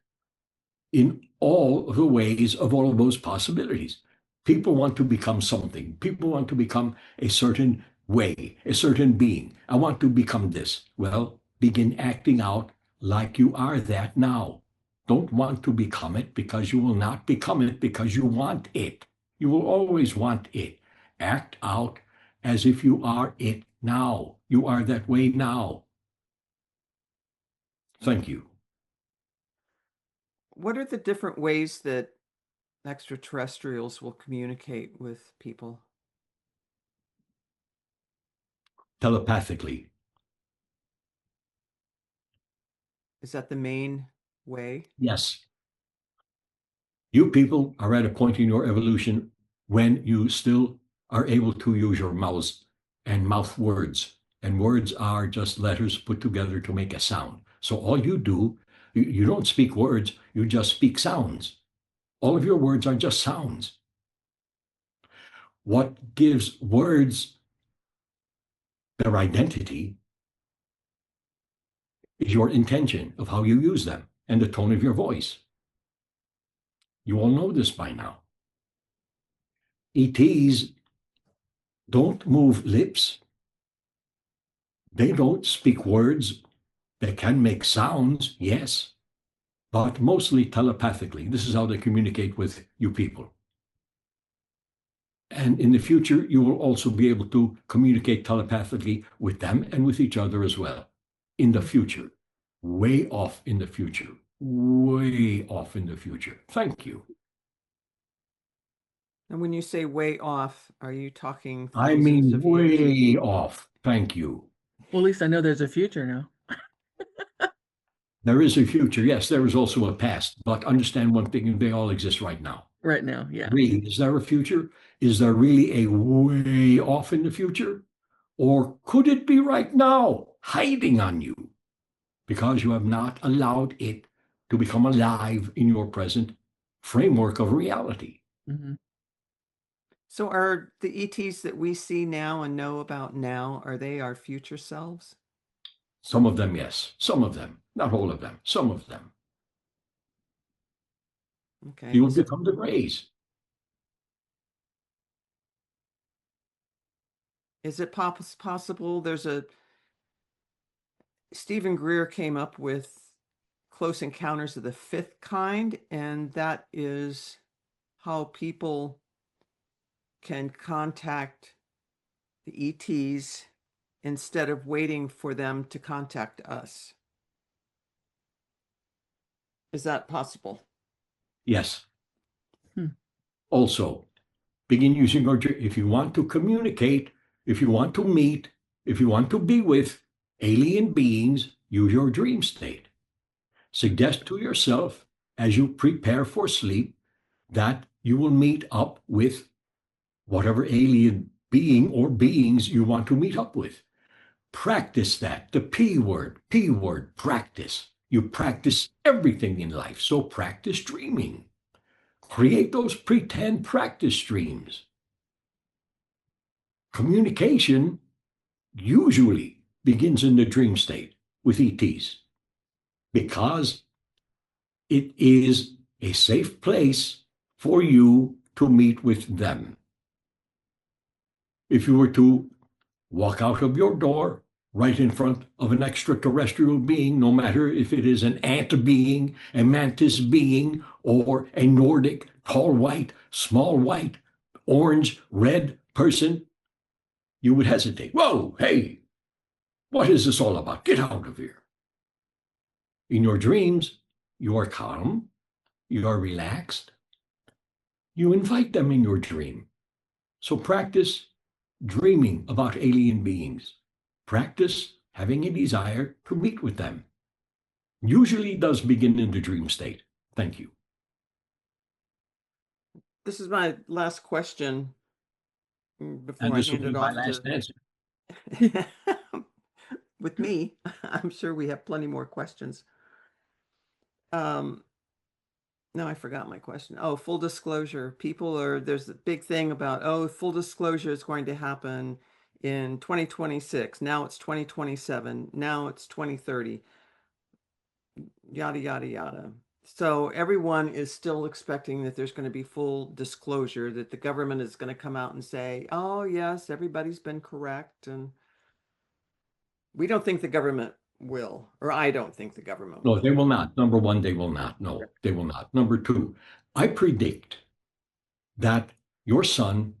in all the ways of all of those possibilities. People want to become something. People want to become a certain way, a certain being. I want to become this. Well, begin acting out like you are that now. Don't want to become it, because you will not become it because you want it. You will always want it. Act out as if you are it now. You are that way now. Thank you. what are the different ways that extraterrestrials will communicate with people? Telepathically. Is that the main way? Yes. You people are at a point in your evolution when you still are able to use your mouths and mouth words. And words are just letters put together to make a sound. So all you do, you don't speak words, you just speak sounds. All of your words are just sounds. What gives words their identity is your intention of how you use them and the tone of your voice. You all know this by now. ETs don't move lips. They don't speak words. They can make sounds, yes, but mostly telepathically. This is how they communicate with you people. And in the future, you will also be able to communicate telepathically with them and with each other as well. In the future, way off in the future, way off in the future. Thank you. And when you say way off, are you talking I thousands mean, of years? way off. Thank you. Well, at least I know there's a future now. There is a future. Yes, there is also a past. But understand one thing, they all exist right now. Right now, yeah. Really, is there a future? Is there really a way off in the future? Or could it be right now, hiding on you, because you have not allowed it to become alive in your present framework of reality? Hmm. So are the ETs that we see now and know about now, are they our future selves? Some of them, yes. Some of them, not all of them, some of them. Okay. You will become the Greys. Is it possible there's a Stephen Greer came up with close encounters of the fifth kind, and that is how people can contact the ETs instead of waiting for them to contact us. Is that possible? Yes. Hmm. Also, begin using your dream. If you want to communicate, if you want to meet, if you want to be with alien beings, use your dream state. Suggest to yourself as you prepare for sleep that you will meet up with whatever alien being or beings you want to meet up with. Practice that. The P word, practice. You practice everything in life, so practice dreaming. Create those pretend practice dreams. Communication usually begins in the dream state with ETs because it is a safe place for you to meet with them. If you were to walk out of your door right in front of an extraterrestrial being, no matter if it is an ant being, a mantis being, or a Nordic, tall white, small white, orange, red person, you would hesitate. Whoa, hey, what is this all about? Get out of here. In your dreams, you are calm, you are relaxed. You invite them in your dream. So practice dreaming about alien beings. Practice having a desire to meet with them. Usually does begin in the dream state. Thank you. This is my last question before And I this will hand be it my off last to answer. with me. I'm sure we have plenty more questions. No, I forgot my question. Oh, full disclosure. There's a big thing about, oh, full disclosure is going to happen in 2026. Now it's 2027. Now it's 2030. Yada, yada, yada. So everyone is still expecting that there's going to be full disclosure, that the government is going to come out and say, oh, yes, everybody's been correct. And we don't think the government will, or I don't think the government No, will. they will not. Number one, they will not. No, they will not. Number two, I predict that your sun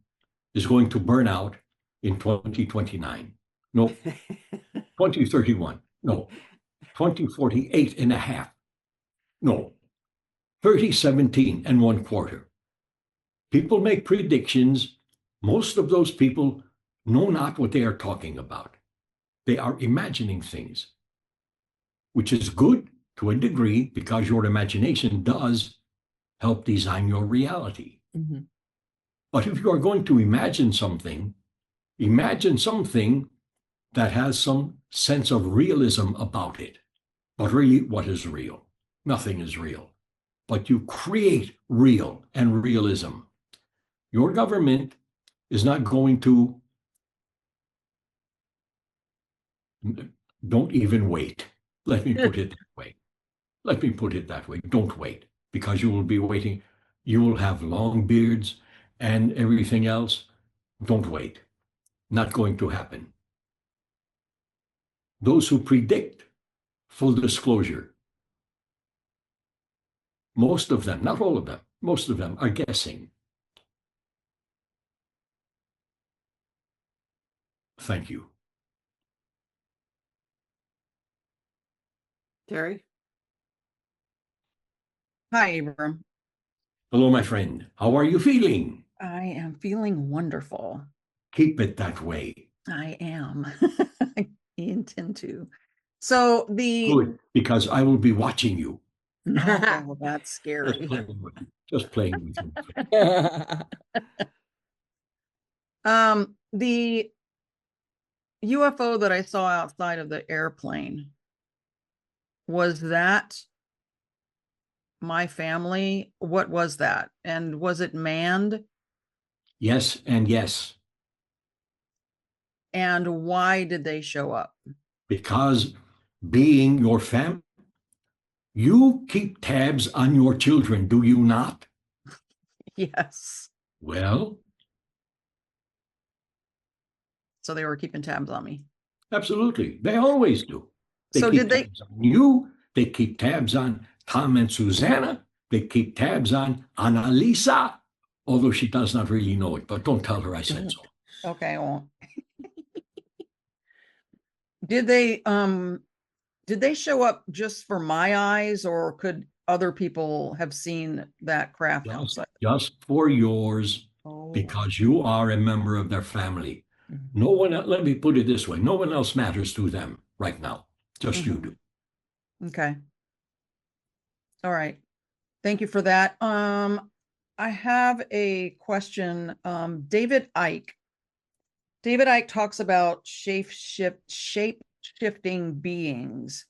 is going to burn out in 2029. No, 2031. No, 2048 and a half. No, 3017 and 1/4. People make predictions. Most of those people know not what they are talking about. They are imagining things, which is good to a degree because your imagination does help design your reality. Mhm. But if you are going to imagine something that has some sense of realism about it. But really, what is real? Nothing is real. But you create real and realism. Your government is not going to, don't even wait. Let me put it that way. Let me put it that way. Don't wait, because you will be waiting. You will have long beards and everything else. Don't wait. Not going to happen. Those who predict full disclosure, most of them, not all of them, most of them are guessing. Thank you. Terry? Hi, Abram. Hello, my friend. How are you feeling? I am feeling wonderful. Keep it that way. I am. I intend to. So Good, because I will be watching you. oh, that's Just scary. playing with you. Just playing with you. The UFO that I saw outside of the airplane, was that my family? What was that? And was it manned? Yes and yes, And why did they show up? because being your family, you keep tabs on your children, do you not? Yes. Well, So they were keeping tabs on me. absolutely. They always do. They So keep did they? tabs on you. They keep tabs on Tom and Susanna. They keep tabs on Annalisa, although she does not really know it, but don't tell her I said so. Okay, well. Did they show up just for my eyes, or could other people have seen that craft outside? Just for yours, Oh. because you are a member of their family. Mhm. No one, let me put it this way, no one else matters to them right now. Just you do. Okay. All right. Thank you for that. I have a question. David Icke. David Icke talks about shape shifting beings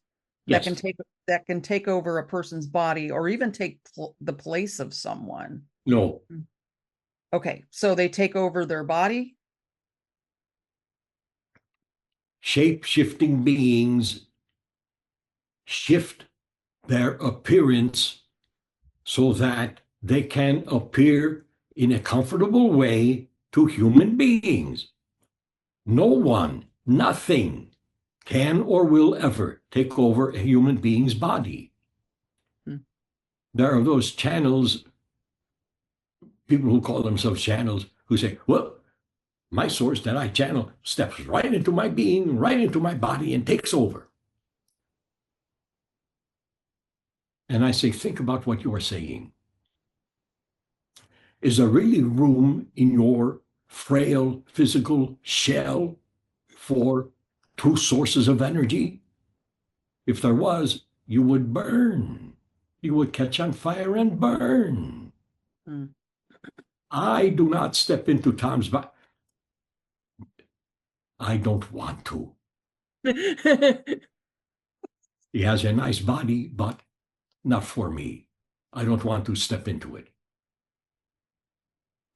that Yes. can take over a person's body or even take the place of someone. No. Okay, so they take over their body? Shape-shifting beings shift their appearance so that they can appear in a comfortable way to human beings. No one, nothing can or will ever take over a human being's body. There are those channels, people who call themselves channels, who say, well, my source that I channel steps right into my being, right into my body, and takes over. And I say, think about what you are saying. Is there really room in your frail physical shell for two sources of energy? If there was, you would burn. You would catch on fire and burn. I do not step into Tom's body. I don't want to. He has a nice body, but not for me. I don't want to step into it.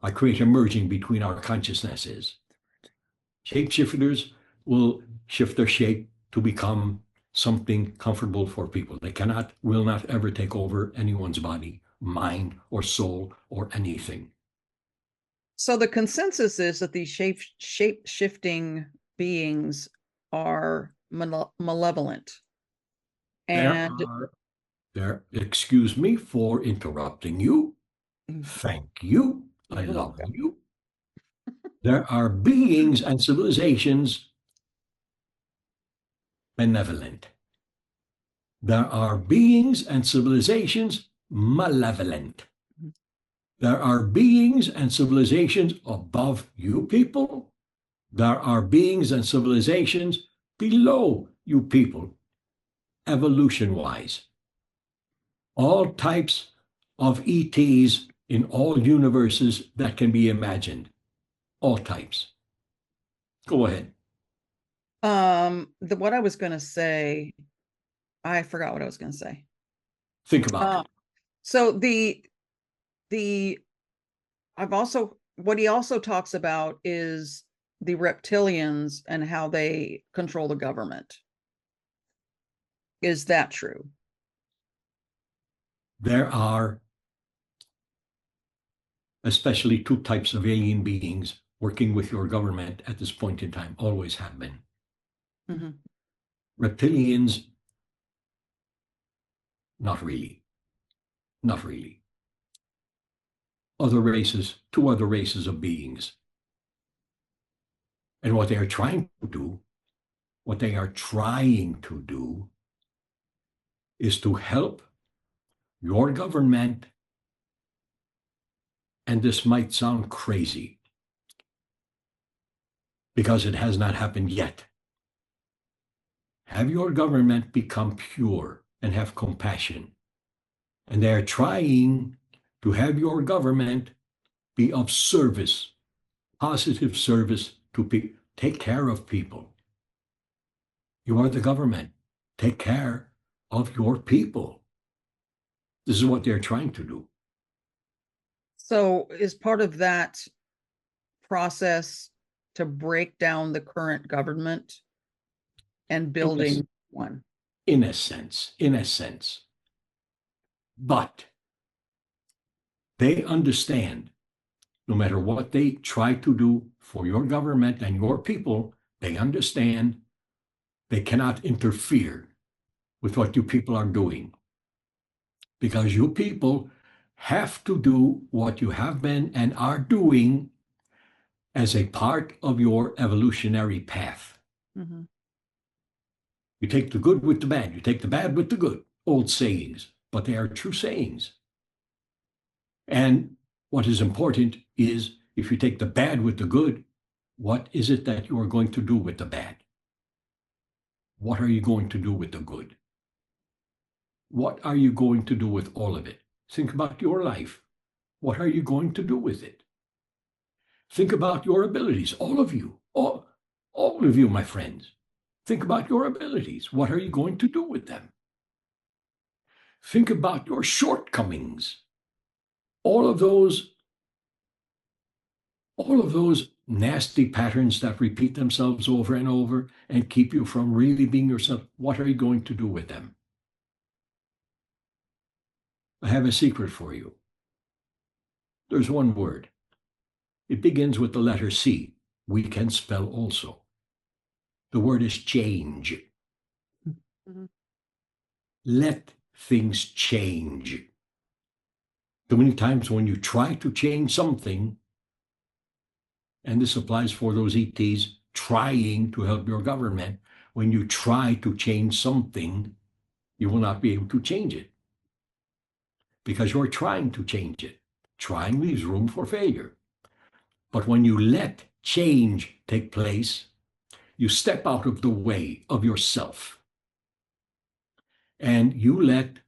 I create a merging between our consciousnesses. Shapeshifters will shift their shape to become something comfortable for people. They will not ever take over anyone's body, mind, or soul, or anything. So the consensus is that these shape-shifting beings are malevolent. And excuse me for interrupting you. Thank you. I love you. There are beings and civilizations benevolent. There are beings and civilizations malevolent. There are beings and civilizations above you people. There are beings and civilizations below you people, evolution-wise. All types of ETs in all universes that can be imagined. All types. Go ahead. What I was going to say, I forgot what I was going to say. Think about it. So what he also talks about is the reptilians and how they control the government. Is that true? There are especially two types of alien beings working with your government at this point in time, always have been. Reptilians, not really. Not really. Other races, two other races of beings. And what they are trying to do is to help your government, and this might sound crazy because it has not happened yet. Have your government become pure and have compassion. And they are trying to have your government be of service, positive service to people. Take care of people. You are the government. Take care of your people. This is what they're trying to do. So is part of that process to break down the current government and building one? In a sense. But they understand no matter what they try to do for your government and your people, they understand they cannot interfere with what you people are doing. Because you people have to do what you have been and are doing as a part of your evolutionary path. Mhm. You take the good with the bad, you take the bad with the good. Old sayings, but they are true sayings. And what is important is if you take the bad with the good, what is it that you are going to do with the bad? What are you going to do with the good? What are you going to do with all of it? Think about your life. What are you going to do with it? Think about your abilities, all of you, all of you, my friends. Think about your abilities. What are you going to do with them? Think about your shortcomings. All of those nasty patterns that repeat themselves over and over and keep you from really being yourself. What are you going to do with them? I have a secret for you. There's one word. It begins with the letter C. We can spell also. The word is change. Mhm. Let things change. Too many times when you try to change something, and this applies for those ETs trying to help your government, when you try to change something, you will not be able to change it because you're trying to change it. Trying leaves room for failure. But when you let change take place, you step out of the way of yourself and you let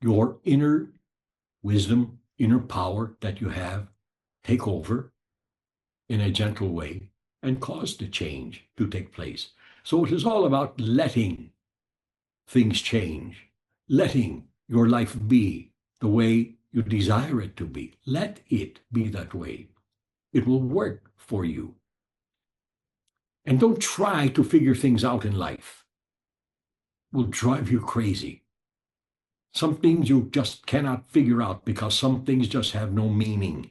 your inner wisdom, inner power that you have take over in a gentle way and cause the change to take place. So it is all about letting things change, letting your life be the way you desire it to be. Let it be that way. It will work for you. And don't try to figure things out in life. It will drive you crazy. Some things you just cannot figure out because some things just have no meaning.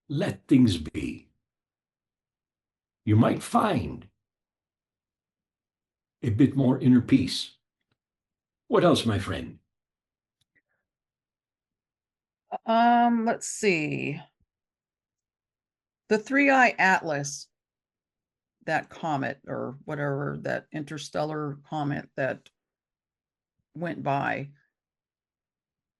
Let things be. You might find a bit more inner peace. What else, my friend? Let's see. The Three-Eye Atlas, that comet or whatever, that interstellar comet that went by.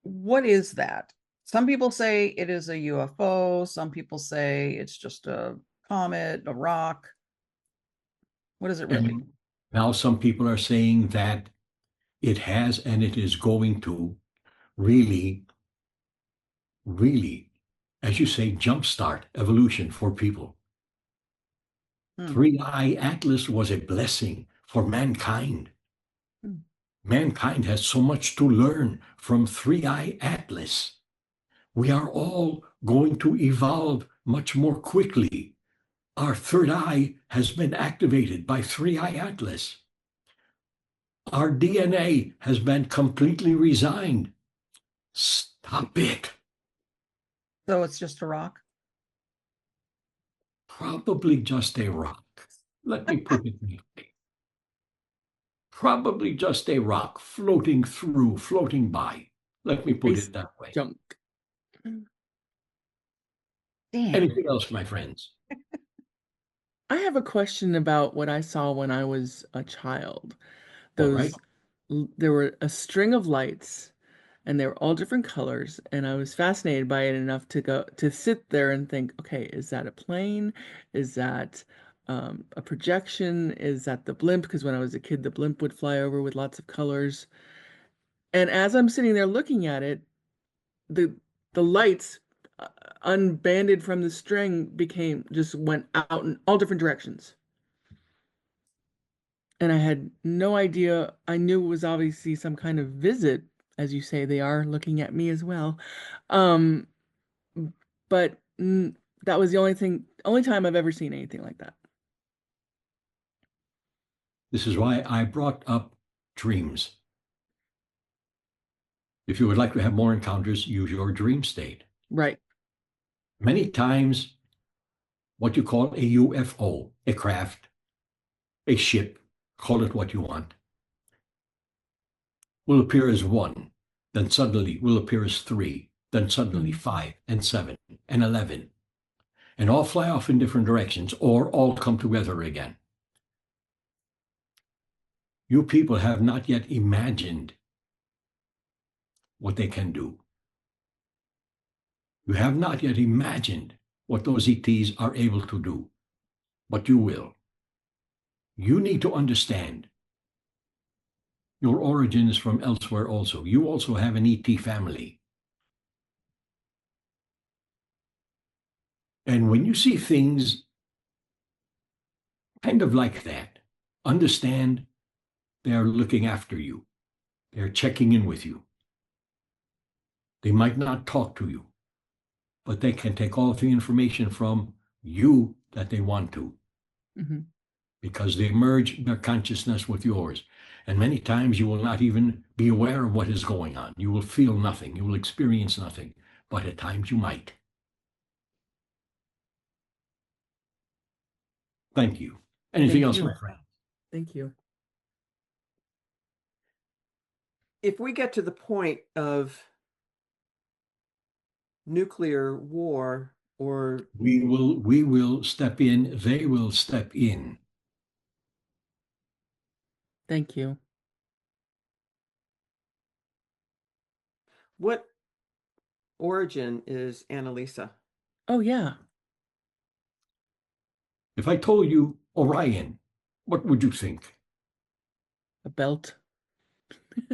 What is that? Some people say it is a UFO. Some people say it's just a comet, a rock. What is it really? And now some people are saying that it has and it is going to really, really, as you say, jumpstart evolution for people. Three-Eye Atlas was a blessing for mankind. Mankind has so much to learn from Three-Eye Atlas. We are all going to evolve much more quickly. Our third eye has been activated by Three-Eye Atlas. Our DNA has been completely resigned. Stop it. So it's just a rock? Probably just a rock. Let me put it this way. Probably just a rock floating through, floating by. Let me put Space it that way. junk. Damn. Anything else, my friends? I have a question about what I saw when I was a child. All right. There were a string of lights, and they were all different colors, and I was fascinated by it enough to sit there and think, okay, is that a plane? Is that a projection? Is that the blimp? Because when I was a kid, the blimp would fly over with lots of colors. And as I'm sitting there looking at it, the the lights unbanded from the string just went out in all different directions. And I had no idea. I knew it was obviously some kind of visit, as you say, they are looking at me as well. Um, but that was the only time I've ever seen anything like that. This is why I brought up dreams. If you would like to have more encounters, use your dream state. Right. Many times, what you call a UFO, a craft, a ship, call it what you want, will appear as 1, then suddenly will appear as 3, then suddenly 5 and 7 and 11, and all fly off in different directions or all come together again. You people have not yet imagined what they can do. You have not yet imagined what those ETs are able to do, but you will. You need to understand your origins from elsewhere also. You also have an ET family. And when you see things kind of like that, understand they are looking after you. They're checking in with you. They might not talk to you, but they can take all of the information from you that they want to, because they merge their consciousness with yours. And many times you will not even be aware of what is going on. You will feel nothing. You will experience nothing. But at times you might. Thank you. Anything Thank else, you. my friend? Thank you. If we get to the point of nuclear war, or We will step in. They will step in. Thank you. what origin is Annalisa? Oh, yeah. If I told you Orion, what would you think? A belt.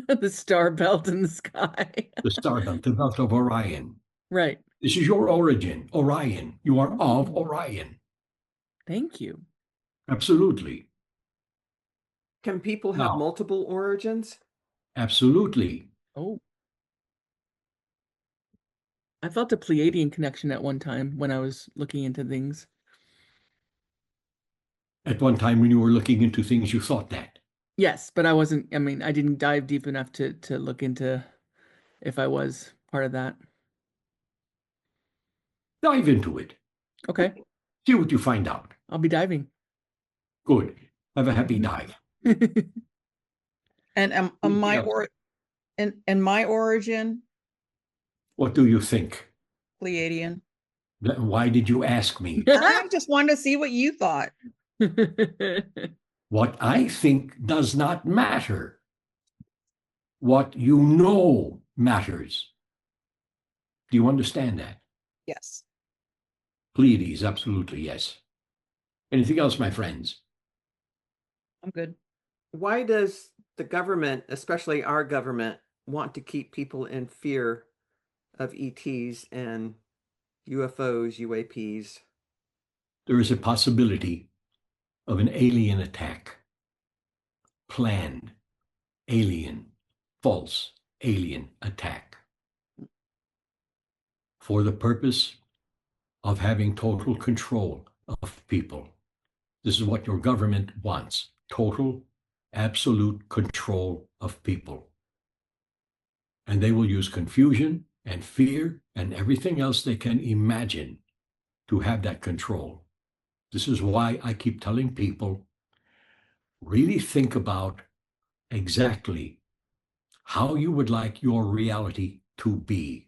The star belt in the sky. The star belt, the belt of Orion. Right. This is your origin, Orion. You are of Orion. Thank you. Absolutely. Can people have Now, multiple origins? absolutely. Oh. I felt a Pleiadian connection at one time when I was looking into things. At one time when you were looking into things, you thought that. Yes, but I didn't dive deep enough to look into if I was part of that. Dive into it. Okay. See what you find out. I'll be diving. Good. Have a happy dive. And my origin, What do you think? Pleiadian. Why did you ask me? I just wanted to see what you thought. What I think does not matter. What you know matters. Do you understand that? Yes. Pleiades, absolutely, yes. Anything else, my friends? I'm good. Why does the government, especially our government, want to keep people in fear of ETs and UFOs, UAPs? There is a possibility of an alien attack. Planned, alien, false alien attack. For the purpose of having total control of people. This is what your government wants. Total, absolute control of people. And they will use confusion and fear and everything else they can imagine to have that control. This is why I keep telling people, really think about exactly how you would like your reality to be.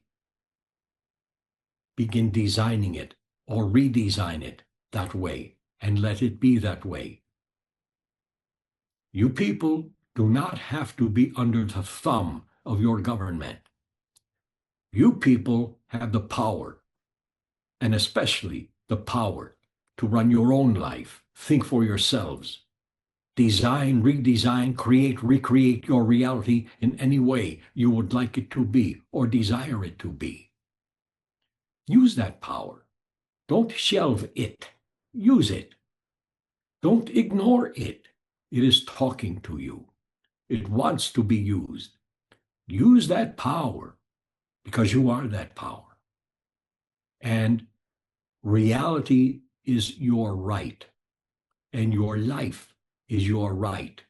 Begin designing it or redesign it that way and let it be that way. You people do not have to be under the thumb of your government. You people have the power, and especially the power to run your own life, think for yourselves, design, redesign, create, recreate your reality in any way you would like it to be or desire it to be. Use that power. Don't shelve it. Use it. Don't ignore it. It is talking to you. It wants to be used. Use that power because you are that power. And reality is your right, and your life is your right.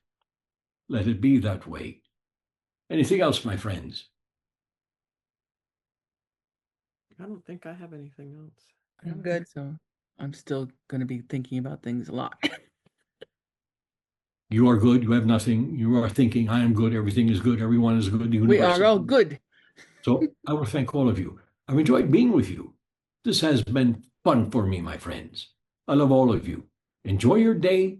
Let it be that way. Anything else, my friends? I don't think I have anything else. I don't Good. think so. I'm still going to be thinking about things a lot. You are good. You have nothing. You are thinking, I am good. Everything is good. Everyone is good. The We universe are is all good. good. So I want to thank all of you. I've enjoyed being with you. This has been fun for me, my friends. I love all of you. Enjoy your day.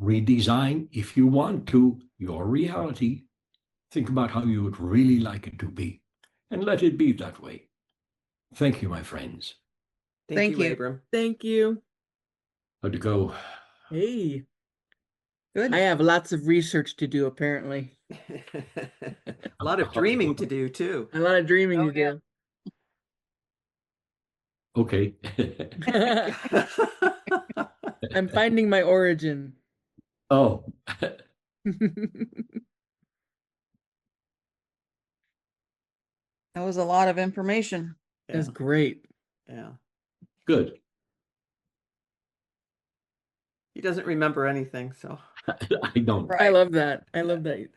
Redesign, if you want to, your reality. Think about how you would really like it to be, and let it be that way. Thank you, my friends. Thank Thank you, you. Abram. Thank you. How'd it go? Hey, Good. I have lots of research to do, apparently. A lot of dreaming to do too. A lot of dreaming Oh, to yeah. do. Okay. I'm finding my origin. Oh, That was a lot of information. That's Yeah, great. yeah. good. He doesn't remember anything, so I don't. I Right. love that. I love that.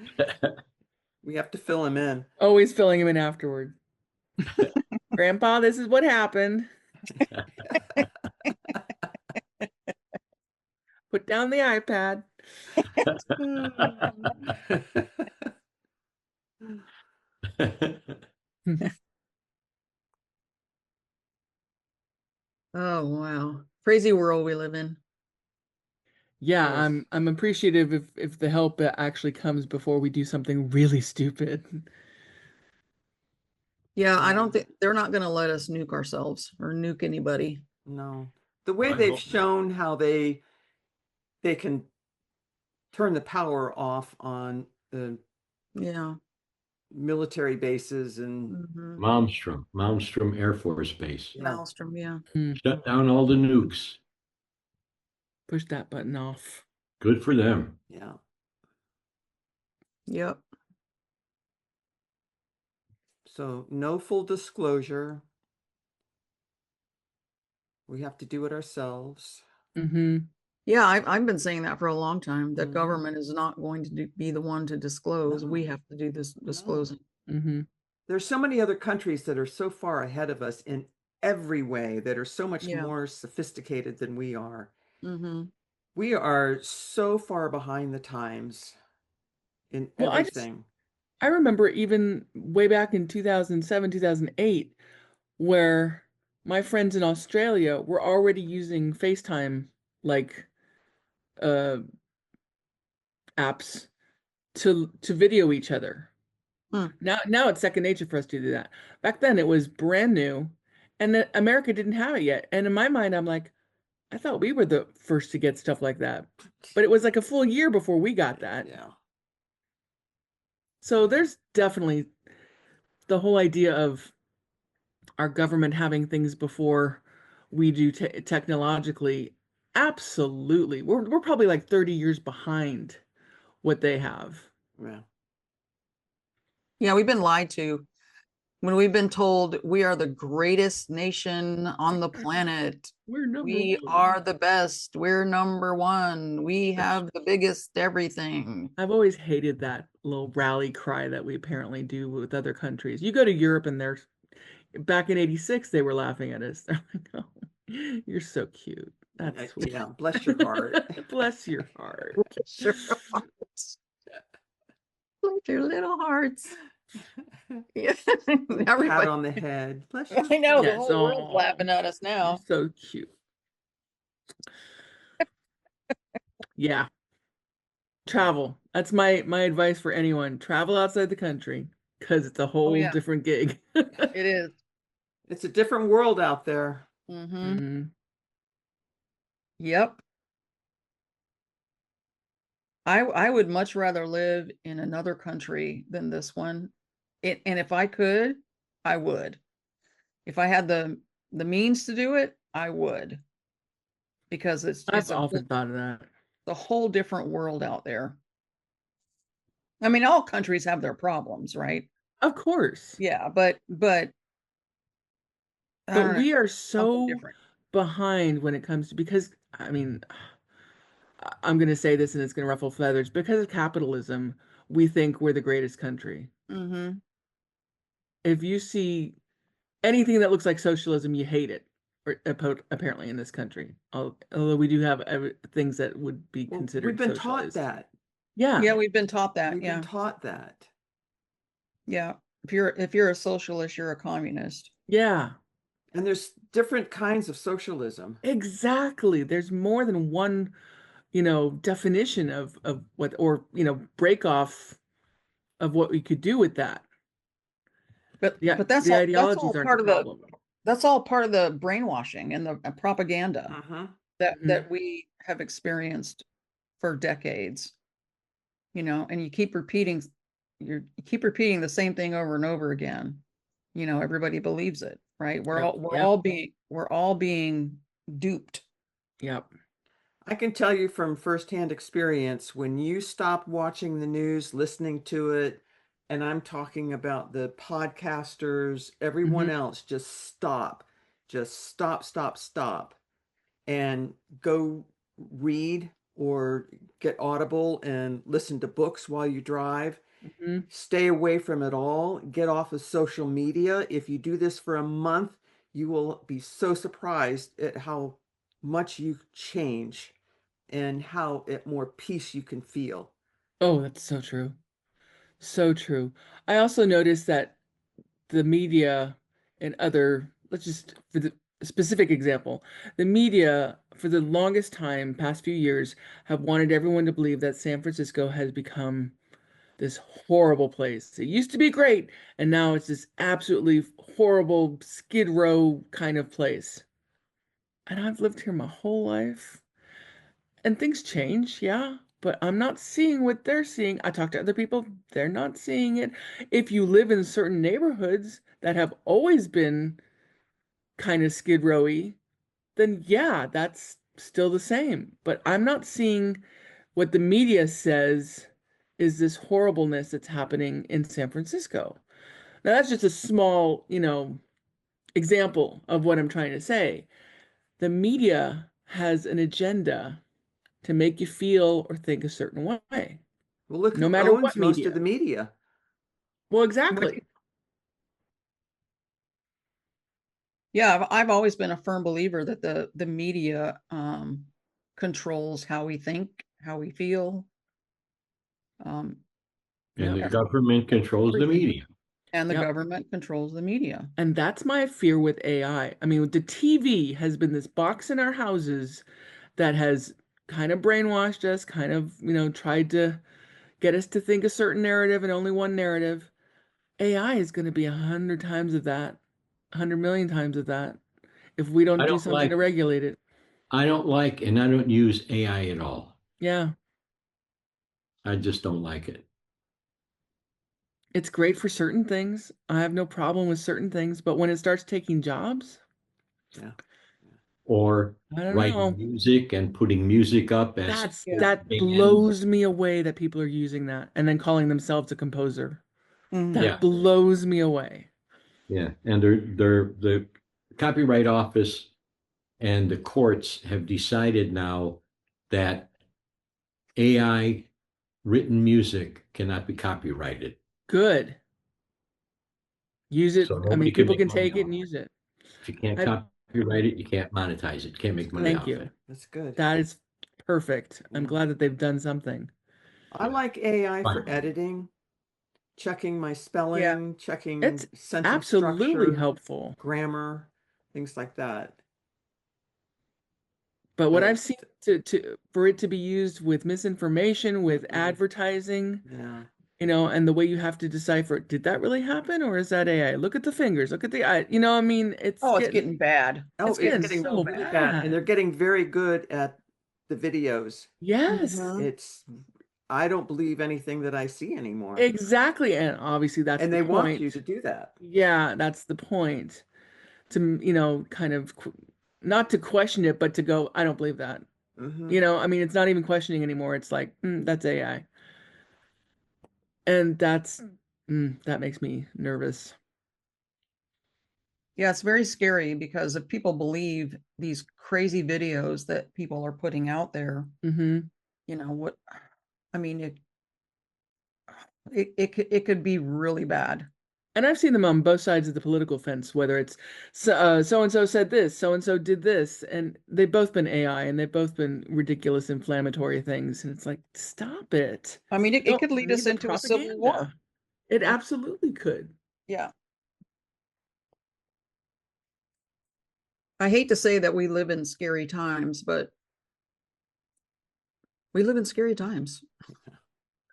we have to fill him in. Always filling him in afterward. Grandpa, this is what happened. Put down the iPad. Oh, wow. Crazy world we live in. Yeah, Yes. I'm appreciative if the help actually comes before we do something really stupid. Yeah, I Yeah. don't think they're not going to let us nuke ourselves or nuke anybody. No. The way I they've hope not. shown how they can turn the power off on the Yeah. military bases and Mm-hmm. Malmstrom Air Force Base. yeah, Maelstrom, yeah. Shut down all the nukes. Push that button off. Good for them. yeah. Yep. So no full disclosure. We have to do it ourselves. Mm-hmm. Yeah, I've been saying that for a long time. The Mhm. government is not going to be the one to disclose. We No. have to do this No. disclosing. Mm-hmm. There's so many other countries that are so far ahead of us in every way that are so much Yeah. more sophisticated than we are. Mm-hmm. We are so far behind the times in Well, everything. I remember even way back in 2007, 2008, where my friends in Australia were already using FaceTime like uh apps to video each other. Hmm. Now it's second nature for us to do that. Back then it was brand new, and America didn't have it yet. And in my mind, I'm like, I thought we were the first to get stuff like that. But it was like a full year before we got that. Yeah. So there's definitely the whole idea of our government having things before we do technologically. Absolutely. We're probably like 30 years behind what they have. Yeah. Yeah, we've been lied to when we've been told we are the greatest nation on the planet. We're number We one. are the best. We're number one. We have the biggest everything. I've always hated that little rally cry that we apparently do with other countries. You go to Europe and they're back in 86, they were laughing at us. They're like, oh, you're so cute. That's sweet. Yeah. Bless your heart. Bless your heart. Bless your hearts. Bless your little hearts. Yeah. Pat Everybody. on the head. Bless your I know the Yes, whole world's aw. laughing at us You're now. so cute. Yeah. Travel. That's my advice for anyone. Travel outside the country because it's a whole yeah. different gig. It is. It's a different world out there. Mm-hmm. Mhm. Yep. I would much rather live in another country than this one. And if I could, I would. If I had the means to do it, I would. Because it's I've often thought of that. a whole different world out there. I mean, all countries have their problems, right? Of course. Yeah, but I But don't know, we are something so different. behind when it comes to, because I mean, I'm going to say this and it's going to ruffle feathers. Because of capitalism, we think we're the greatest country. Mm-hmm. If you see anything that looks like socialism, you hate it. apparently in this country. Although we do have things that would be Well, we've considered been taught socialized. that. Yeah. Yeah, we've been taught that. We've Yeah. been taught that. Yeah. If you're a socialist, you're a communist. Yeah. And there's different kinds of socialism. Exactly. There's more than one, definition of what, or, break off of what we could do with that. But Yeah, but that's the all ideologies aren't part the of the problem. that's all part of the brainwashing and the propaganda Uh-huh. that we have experienced for decades. And you keep repeating the same thing over and over again. Everybody believes it, right? We're all being duped. Yep. I can tell you from firsthand experience, when you stop watching the news, listening to it, and I'm talking about the podcasters, everyone else, just stop, stop, and go read or get Audible and listen to books while you drive. Stay away from it all. Get off of social media. If you do this for a month, you will be so surprised at how much you change and how at more peace you can feel. Oh, that's so true. So true. I also noticed that the media and let's just, for the specific example, the media for the longest time, past few years, have wanted everyone to believe that San Francisco has become this horrible place. It used to be great, and now it's this absolutely horrible Skid Row kind of place. And I've lived here my whole life. And things change, yeah, but I'm not seeing what they're seeing. I talk to other people, they're not seeing it. If you live in certain neighborhoods that have always been kind of Skid Rowy, then yeah, that's still the same. But I'm not seeing what the media says is this horribleness that's happening in San Francisco. Now, that's just a small, example of what I'm trying to say. The media has an agenda to make you feel or think a certain way, Well, look no who matter owns what most of the media. media. Well, exactly. Yeah, I've always been a firm believer that the media controls how we think, how we feel. Um, And the Yep. government controls the Everything. media. and the Yep. government controls the media. And that's my fear with AI. I mean, the TV has been this box in our houses that has kind of brainwashed us, kind of, tried to get us to think a certain narrative and only one narrative. AI is going to be 100 times of that, 100 million times of that, if we don't I do don't something to like, regulate it. I don't like, and I don't use AI at all. Yeah. I just don't like it. It's great for certain things. I have no problem with certain things, but when it starts taking jobs, Yeah. Or I don't writing know. music and putting music up as Yeah. That and blows me away that people are using that and then calling themselves a composer. Mhm. That yeah, blows me away. yeah. And the Copyright Office and the courts have decided now that AI written music cannot be copyrighted. Good. Use it. So I mean, nobody can people make can money take it off and it. use it. If you can't I copyright it, you can't monetize it. You can't make money thank off you. it. That's good. That is perfect. I'm Yeah. glad that they've done something. I Yeah. like AI for Fine. editing, checking my Yeah. spelling, checking It's sentence absolutely structure, helpful. grammar, things like that. But what But I've seen for it to be used with misinformation, with advertising, yeah, and the way you have to decipher, did that really happen or is that AI? Look at the fingers, look at the eye. I mean, Oh, it's getting bad. oh, It's it's getting getting so really bad. bad, and bad. they're getting very good at the videos. Yes, It's I don't believe anything that I see anymore, exactly. And obviously that's and the they want you point. to do that. Yeah, that's the point. To, kind of not to question it, but to go, I don't believe that. Hmm. I mean, it's not even questioning anymore. It's like, that's AI. And that makes me nervous. Yeah, it's very scary because if people believe these crazy videos that people are putting out there, Mm-hmm. what I mean, it could be really bad. And I've seen them on both sides of the political fence, whether it's so and so said this, so and so did this, and they've both been AI and they've both been ridiculous, inflammatory things. And it's like, stop it. I mean, You it could don't lead us need the into a civil war. propaganda. It absolutely could. Yeah. I hate to say that we live in scary times, but we live in scary times.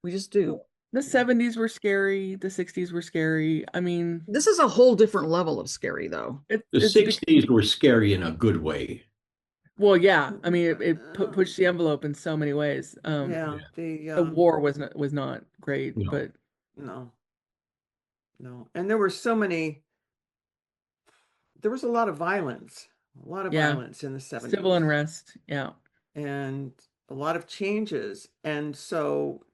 We just do. The 70s were scary. The 60s were scary. I mean, This is a whole different level of scary, though. The it's 60s were scary in a good way. well, yeah. I mean, it pushed the envelope in so many ways. Yeah, The war was not great, No. but no, no. And there were so many, there was a lot of violence, yeah, in the 70s. civil unrest. Yeah. And a lot of changes. And so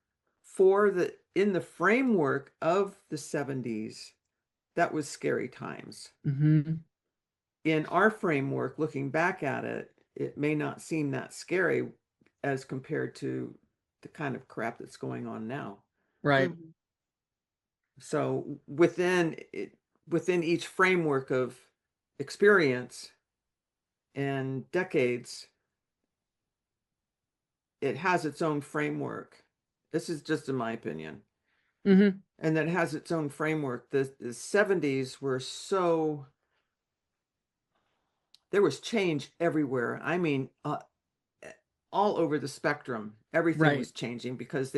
in the framework of the 70s, that was scary times. Mm-hmm. In our framework, looking back at it, it may not seem that scary as compared to the kind of crap that's going on now. Right. Mhm. So within each framework of experience and decades, it has its own framework. This is just in my opinion. Mm-hmm. And that has its own framework. The 70s were so, there was change everywhere. I mean, all over the spectrum, everything Right. was changing because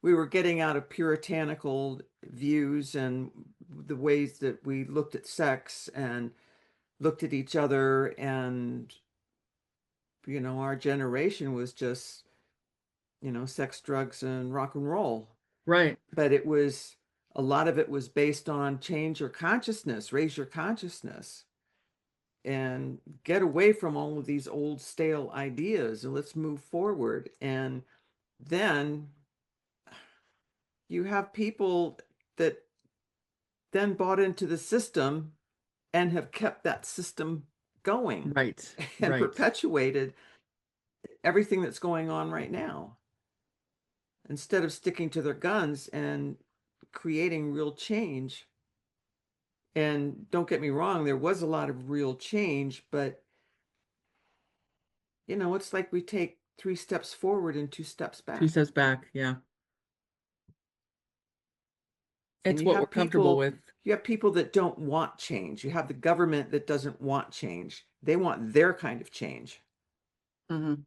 we were getting out of puritanical views and the ways that we looked at sex and looked at each other. And, our generation was just, sex, drugs, and rock and roll. Right. But a lot of it was based on change your consciousness, raise your consciousness, and get away from all of these old stale ideas and let's move forward. And then you have people that then bought into the system and have kept that system going Right. and Right. perpetuated everything that's going on right now instead of sticking to their guns and creating real change. And don't get me wrong, there was a lot of real change, but it's like we take 3 steps forward and 2 steps back. 2 steps back. Yeah. And It's you what we're have comfortable with. you have people that don't want change. You have the government that doesn't want change. They want their kind of change. Mhm.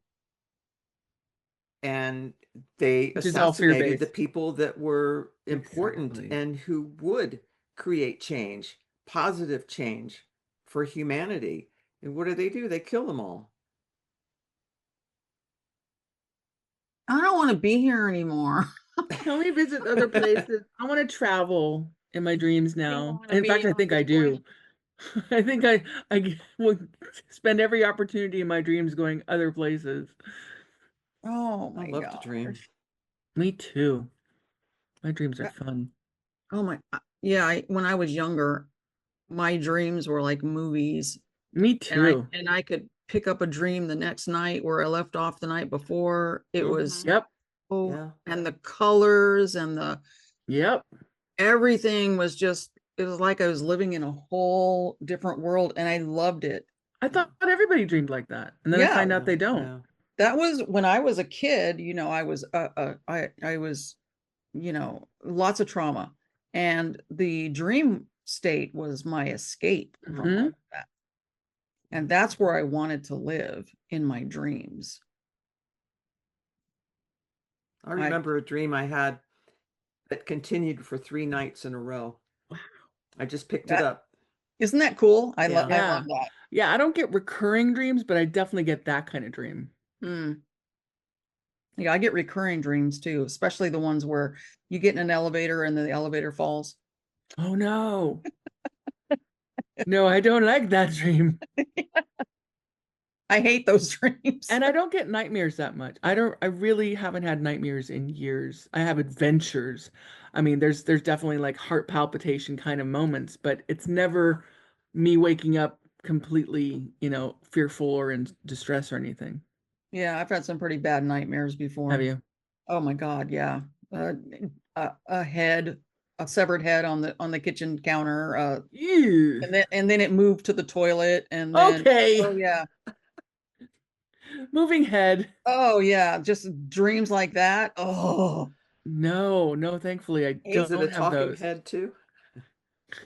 And they Which is all assassinated the fear-based. people that were important Exactly. and who would create change, positive change for humanity. And what do? They kill them all. I don't want to be here anymore. Can we visit other places? I want to travel in my dreams now. wanna In be fact, I on think this I do. planet. I think I would spend every opportunity in my dreams going other places. Oh I my love to dream. gosh. Me too. My dreams are Uh, fun. Oh my, yeah, when I was younger, my dreams were like movies. Me And I too. and I could pick up a dream the next night where I left off the night before. It was Yep. Yeah. and the colors and Yep. everything was just, it was like I was living in a whole different world and I loved it. I thought everybody dreamed like that, and then I Yeah. find out they don't. Yeah. That was when I was a kid, I was I was, lots of trauma. And the dream state was my escape from all Mhm. of that. And that's where I wanted to live, in my dreams. I remember a dream I had that continued for 3 nights in a row. I just picked it That- up. Isn't that cool? I Yeah. love Yeah. that. Yeah, I don't get recurring dreams, but I definitely get that kind of dream. Mm. Yeah, I get recurring dreams too, especially the ones where you get in an elevator and the elevator falls. Oh no. No, I don't like that dream. I hate those dreams. And I don't get nightmares that much. I really haven't had nightmares in years. I have adventures. I mean, there's definitely like heart palpitation kind of moments, but it's never me waking up completely, fearful or in distress or anything. Yeah, I've had some pretty bad nightmares before. Have you? Oh my God, yeah. A head a severed head on the kitchen counter. Ew. And then it moved to the toilet, and then Okay. oh yeah, Moving head. oh yeah, just dreams like that. Oh, No, no, thankfully I Is it a don't have talking those. head too?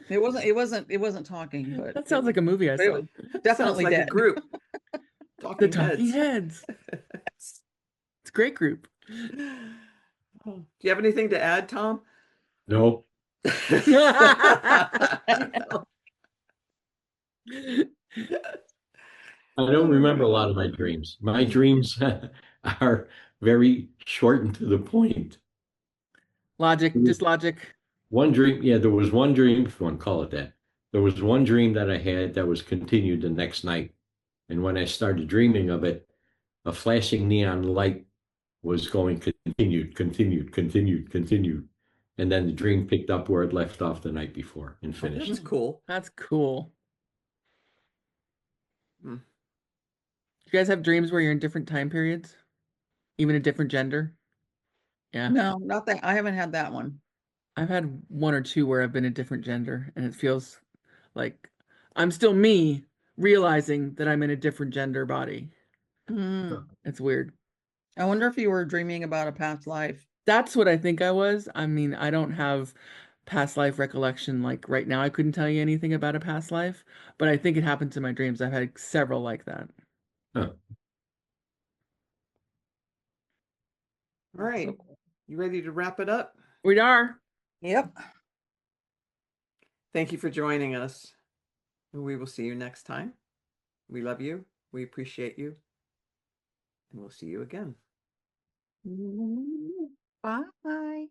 it wasn't talking, but That sounds like a movie I but it saw. was Sounds definitely like a dead. group. The Talking Talking heads. Heads. It's a great group. Oh, do you have anything to add, Tom? No, I don't remember a lot of my dreams. My dreams are very short and to the point. Logic, just logic. One dream, yeah, there was one dream, if you want to call it that. There was one dream that I had that was continued the next night. And when I started dreaming of it, a flashing neon light was going continued, continued, continued, continued. And then the dream picked up where it left off the night before and Oh, finished. that's cool. That's cool. Hmm. Do you guys have dreams where you're in different time periods? Even a different gender? Yeah. No, not that. I haven't had that one. I've had one or two where I've been a different gender, and it feels like I'm still me, realizing that I'm in a different gender body. Mm. It's weird. I wonder if you were dreaming about a past life. That's what I think I was. I mean, I don't have past life recollection. Like right now, I couldn't tell you anything about a past life, but I think it happens in my dreams. I've had several like that. Huh. All right. You ready to wrap it up? We are. Yep. Thank you for joining us. We will see you next time. We love you. We appreciate you. And we'll see you again. Bye.